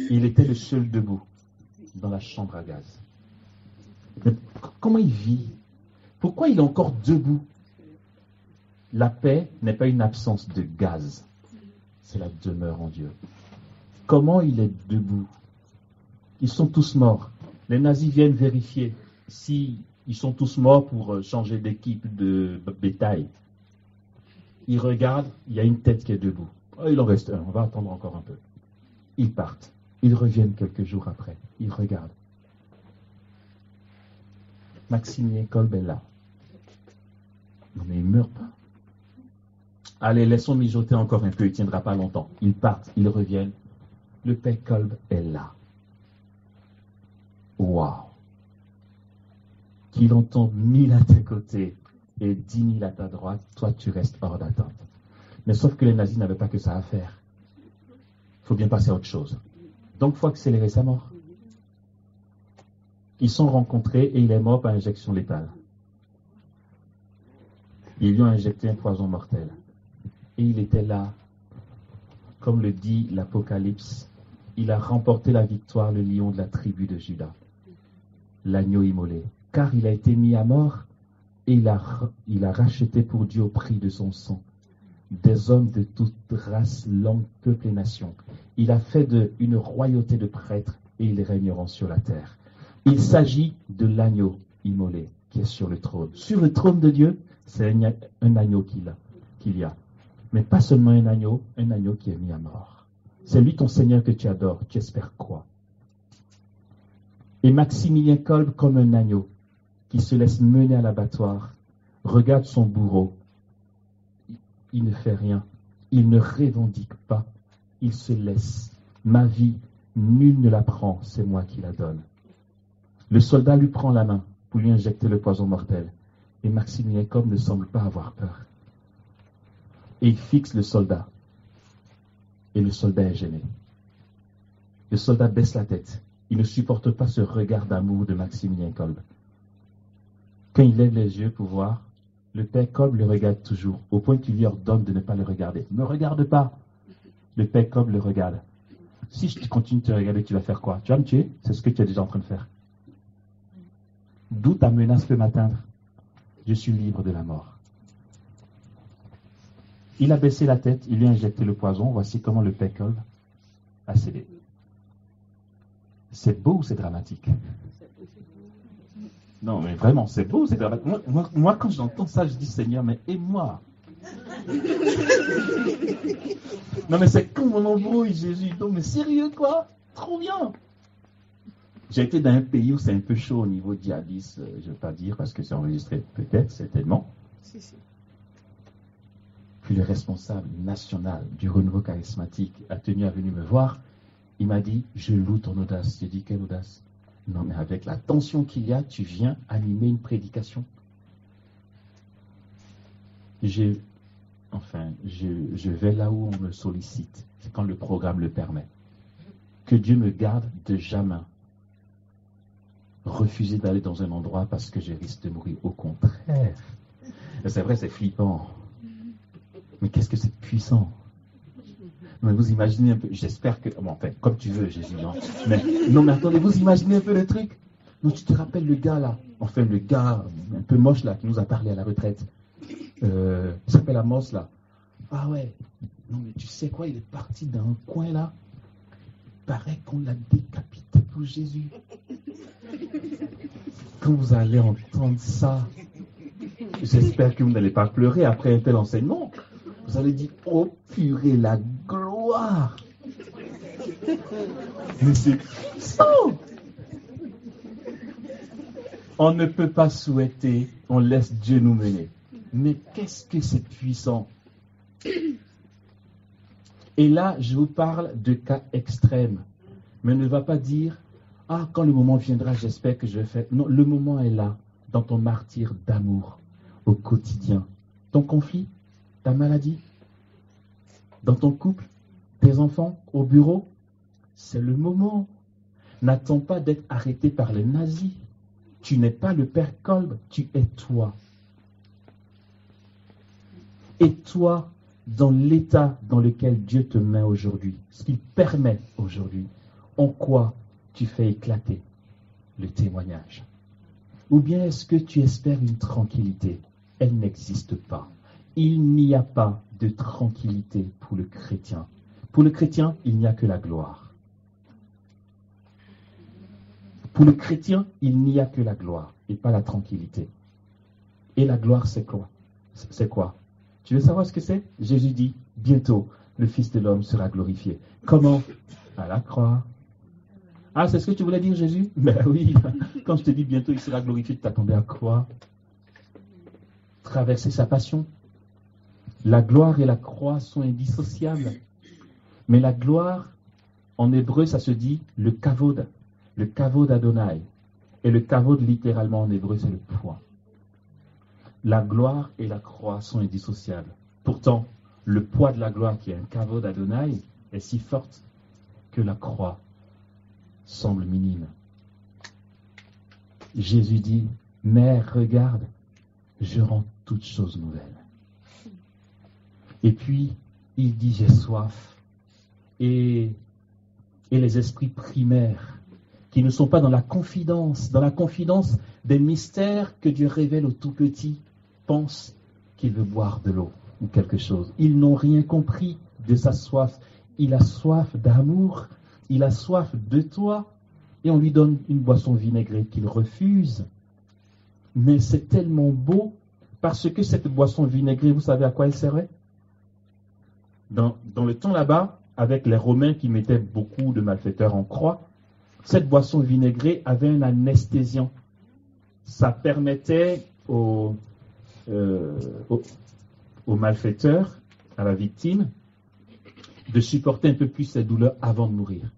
Il était le seul debout dans la chambre à gaz. Mais comment il vit? Pourquoi il est encore debout? La paix n'est pas une absence de gaz, c'est la demeure en Dieu. Comment il est debout? Ils sont tous morts. Les nazis viennent vérifier si ils sont tous morts pour changer d'équipe de bétail. Ils regardent, il y a une tête qui est debout. Oh, il en reste un, on va attendre encore un peu. Ils partent. Ils reviennent quelques jours après. Ils regardent. Maximilien Kolb est là. Non mais il ne meurt pas. Allez, laissons mijoter encore un peu, il ne tiendra pas longtemps. Ils partent, ils reviennent. Le père Kolb est là. Waouh! Qu'il entende 1000 à tes côtés et 10 000 à ta droite, toi tu restes hors d'atteinte. Mais sauf que les nazis n'avaient pas que ça à faire. Il faut bien passer à autre chose. Donc il faut accélérer sa mort. Ils sont rencontrés et il est mort par injection létale. Ils lui ont injecté un poison mortel. Et il était là, comme le dit l'Apocalypse, il a remporté la victoire, le lion de la tribu de Juda, l'agneau immolé, car il a été mis à mort et il a racheté pour Dieu au prix de son sang des hommes de toute race, langue, peuple et nation. Il a fait une royauté de prêtres et ils régneront sur la terre. Il s'agit de l'agneau immolé qui est sur le trône. Sur le trône de Dieu, c'est un agneau qu'il y a. Mais pas seulement un agneau qui est mis à mort. C'est lui ton Seigneur que tu adores. Tu espères quoi? Et Maximilien Kolb, comme un agneau qui se laisse mener à l'abattoir, regarde son bourreau. Il ne fait rien. Il ne revendique pas. Il se laisse. Ma vie, nul ne la prend, c'est moi qui la donne. Le soldat lui prend la main pour lui injecter le poison mortel. Et Maximilien Kolb ne semble pas avoir peur. Et il fixe le soldat. Et le soldat est gêné. Le soldat baisse la tête. Il ne supporte pas ce regard d'amour de Maximilien Kolb. Quand il lève les yeux pour voir, le père Kolb le regarde toujours, au point qu'il lui ordonne de ne pas le regarder. Ne regarde pas. Le père Kolb le regarde. Si je continue de te regarder, tu vas faire quoi? Tu vas me tuer? C'est ce que tu es déjà en train de faire. D'où ta menace peut m'atteindre? Je suis libre de la mort. Il a baissé la tête, il lui a injecté le poison. Voici comment le père Kolb a cédé. C'est beau ou c'est dramatique? Non, mais vraiment, c'est beau, c'est dramatique. Moi, quand j'entends ça, je dis Seigneur, mais aide-moi. Non, mais c'est comme mon embrouille, Jésus. Non, mais sérieux, quoi? Trop bien. J'ai été dans un pays où c'est un peu chaud au niveau djihadiste, je ne veux pas dire, parce que c'est enregistré, peut-être, certainement. Si. Puis le responsable national du renouveau charismatique a tenu à venir me voir. Il m'a dit, je loue ton audace. J'ai dit, quelle audace? Non, mais avec la tension qu'il y a, tu viens animer une prédication. Je vais là où on me sollicite. C'est quand le programme le permet. Que Dieu me garde de jamais refuser d'aller dans un endroit parce que je risque de mourir. Au contraire. Et c'est vrai, c'est flippant. Mais qu'est-ce que c'est puissant? Mais vous imaginez un peu, j'espère que, bon, enfin, comme tu veux, Jésus, hein. Mais attendez, vous imaginez un peu le truc? Non, tu te rappelles le gars là, enfin le gars un peu moche là, qui nous a parlé à la retraite, il s'appelle Amos là. Ah ouais, non mais tu sais quoi, il est parti dans un coin là, il paraît qu'on l'a décapité pour Jésus. Quand vous allez entendre ça, j'espère que vous n'allez pas pleurer après un tel enseignement. Vous allez dire, oh purée, la gloire. Mais c'est puissant. On ne peut pas souhaiter, on laisse Dieu nous mener. Mais qu'est-ce que c'est puissant? Et là, je vous parle de cas extrêmes. Mais ne va pas dire, ah, quand le moment viendra, j'espère que je vais faire. Non, le moment est là, dans ton martyre d'amour, au quotidien. Ton conflit, ta maladie, dans ton couple, tes enfants, au bureau, c'est le moment. N'attends pas d'être arrêté par les nazis. Tu n'es pas le Père Kolb, tu es toi. Et toi, dans l'état dans lequel Dieu te met aujourd'hui, ce qu'il permet aujourd'hui, en quoi tu fais éclater le témoignage? Ou bien est-ce que tu espères une tranquillité? Elle n'existe pas. Il n'y a pas de tranquillité pour le chrétien. Pour le chrétien, il n'y a que la gloire. Pour le chrétien, il n'y a que la gloire et pas la tranquillité. Et la gloire, c'est quoi? C'est quoi? Tu veux savoir ce que c'est? Jésus dit, bientôt, le Fils de l'homme sera glorifié. Comment? À la croix. Ah, c'est ce que tu voulais dire, Jésus? Ben oui, quand je te dis bientôt, il sera glorifié, tu t'attendais à quoi? Traverser sa passion. La gloire et la croix sont indissociables. Mais la gloire, en hébreu, ça se dit le kavod Adonai. Et le kavod, littéralement en hébreu, c'est le poids. La gloire et la croix sont indissociables. Pourtant, le poids de la gloire, qui est un kavod Adonai, est si forte que la croix semble minime. Jésus dit, Mère, regarde, je rends toutes choses nouvelles. Et puis, il dit, j'ai soif. Et les esprits primaires, qui ne sont pas dans la confidence des mystères que Dieu révèle aux tout petits, pensent qu'il veut boire de l'eau ou quelque chose. Ils n'ont rien compris de sa soif. Il a soif d'amour, il a soif de toi, et on lui donne une boisson vinaigrée qu'il refuse. Mais c'est tellement beau, parce que cette boisson vinaigrée, vous savez à quoi elle servait? Dans le temps là-bas, avec les Romains qui mettaient beaucoup de malfaiteurs en croix, cette boisson vinaigrée avait un anesthésiant. Ça permettait aux malfaiteurs, à la victime, de supporter un peu plus ses douleurs avant de mourir.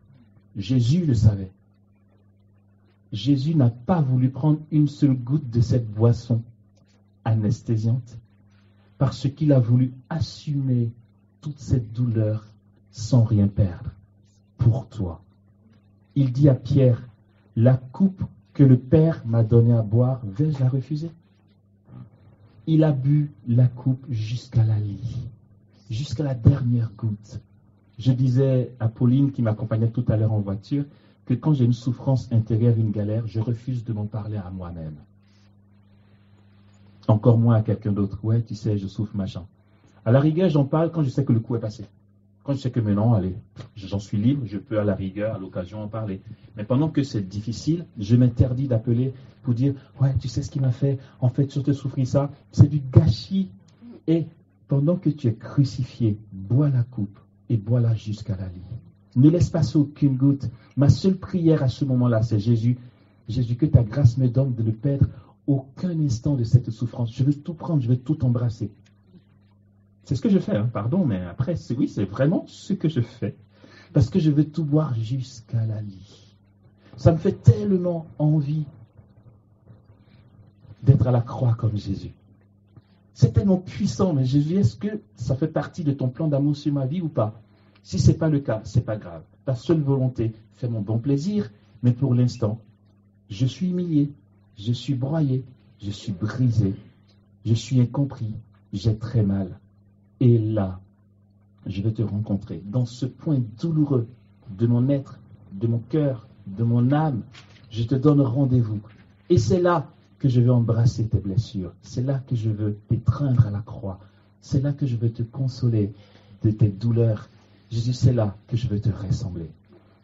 Jésus le savait. Jésus n'a pas voulu prendre une seule goutte de cette boisson anesthésiante parce qu'il a voulu assumer toute cette douleur sans rien perdre pour toi. Il dit à Pierre, la coupe que le Père m'a donnée à boire, vais-je la refuser? Il a bu la coupe jusqu'à la lie, jusqu'à la dernière goutte. Je disais à Pauline qui m'accompagnait tout à l'heure en voiture que quand j'ai une souffrance intérieure, une galère, je refuse de m'en parler à moi-même. Encore moins à quelqu'un d'autre. Ouais, tu sais, je souffre, machin. À la rigueur, j'en parle quand je sais que le coup est passé. Quand je sais que maintenant, allez, j'en suis libre, je peux à la rigueur, à l'occasion en parler. Mais pendant que c'est difficile, je m'interdis d'appeler pour dire, ouais, tu sais ce qui m'a fait, en fait, je te souffris ça. C'est du gâchis. Et pendant que tu es crucifié, bois la coupe et bois-la jusqu'à la lie. Ne laisse passer aucune goutte. Ma seule prière à ce moment-là, c'est Jésus, que ta grâce me donne de ne perdre aucun instant de cette souffrance. Je veux tout prendre, je veux tout embrasser. C'est ce que je fais, hein, pardon, mais après, c'est vraiment ce que je fais. Parce que je veux tout boire jusqu'à la lie. Ça me fait tellement envie d'être à la croix comme Jésus. C'est tellement puissant, mais Jésus, est-ce que ça fait partie de ton plan d'amour sur ma vie ou pas? Si ce n'est pas le cas, ce n'est pas grave. Ta seule volonté fait mon bon plaisir, mais pour l'instant, je suis humilié, je suis broyé, je suis brisé, je suis incompris, j'ai très mal. Et là, je vais te rencontrer dans ce point douloureux de mon être, de mon cœur, de mon âme. Je te donne rendez-vous. Et c'est là que je veux embrasser tes blessures. C'est là que je veux t'étreindre à la croix. C'est là que je veux te consoler de tes douleurs. Jésus, c'est là que je veux te ressembler.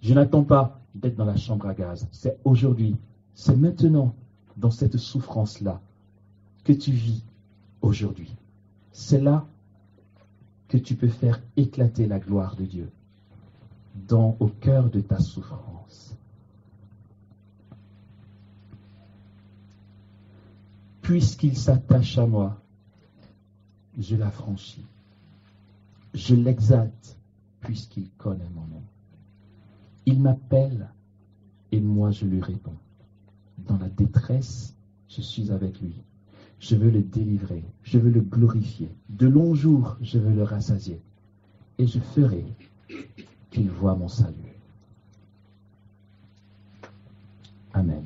Je n'attends pas d'être dans la chambre à gaz. C'est aujourd'hui, c'est maintenant, dans cette souffrance-là, que tu vis aujourd'hui. C'est là que tu peux faire éclater la gloire de Dieu au cœur de ta souffrance. Puisqu'il s'attache à moi, je l'affranchis. Je l'exalte puisqu'il connaît mon nom. Il m'appelle et moi je lui réponds. Dans la détresse, je suis avec lui. Je veux le délivrer, je veux le glorifier. De longs jours, je veux le rassasier. Et je ferai qu'il voie mon salut. Amen.